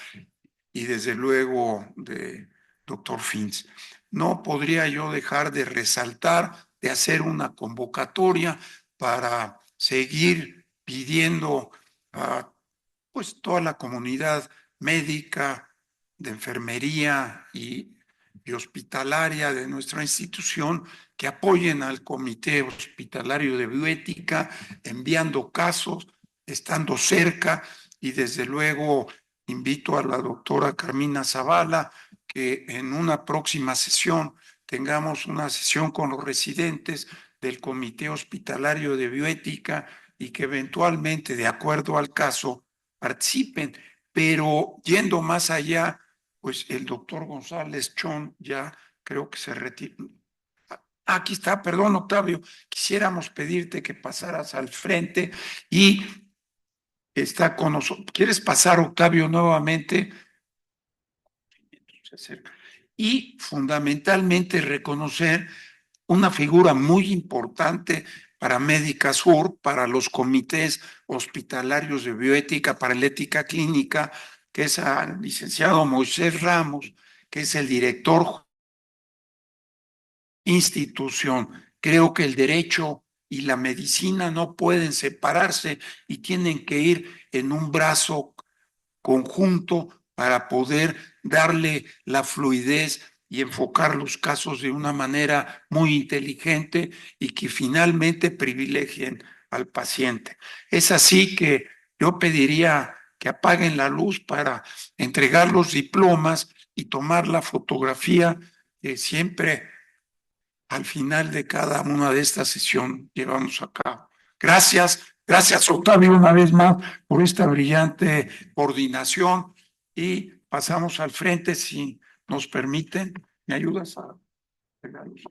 y desde luego de doctor Fins. No podría yo dejar de resaltar, de hacer una convocatoria para seguir pidiendo a pues toda la comunidad médica, de enfermería y hospitalaria de nuestra institución que apoyen al Comité Hospitalario de Bioética, enviando casos, estando cerca y desde luego invito a la doctora Carmina Zavala que en una próxima sesión tengamos una sesión con los residentes del Comité Hospitalario de Bioética y que eventualmente, de acuerdo al caso, participen, pero yendo más allá, pues el doctor González Chón ya creo que se retira. Aquí está, perdón, Octavio, quisiéramos pedirte que pasaras al frente y está con nosotros. ¿Quieres pasar, Octavio, nuevamente? Y fundamentalmente reconocer una figura muy importante para Medicasur, para los comités hospitalarios de bioética, para la ética clínica, que es al licenciado Moisés Ramos, que es el director institución. Creo que el derecho y la medicina no pueden separarse y tienen que ir en un brazo conjunto para poder darle la fluidez y enfocar los casos de una manera muy inteligente y que finalmente privilegien al paciente. Es así que yo pediría que apaguen la luz para entregar los diplomas y tomar la fotografía que siempre al final de cada una de estas sesiones llevamos a cabo. Gracias Octavio una vez más por esta brillante coordinación y pasamos al frente si nos permiten. ¿Me ayudas a pegarlos?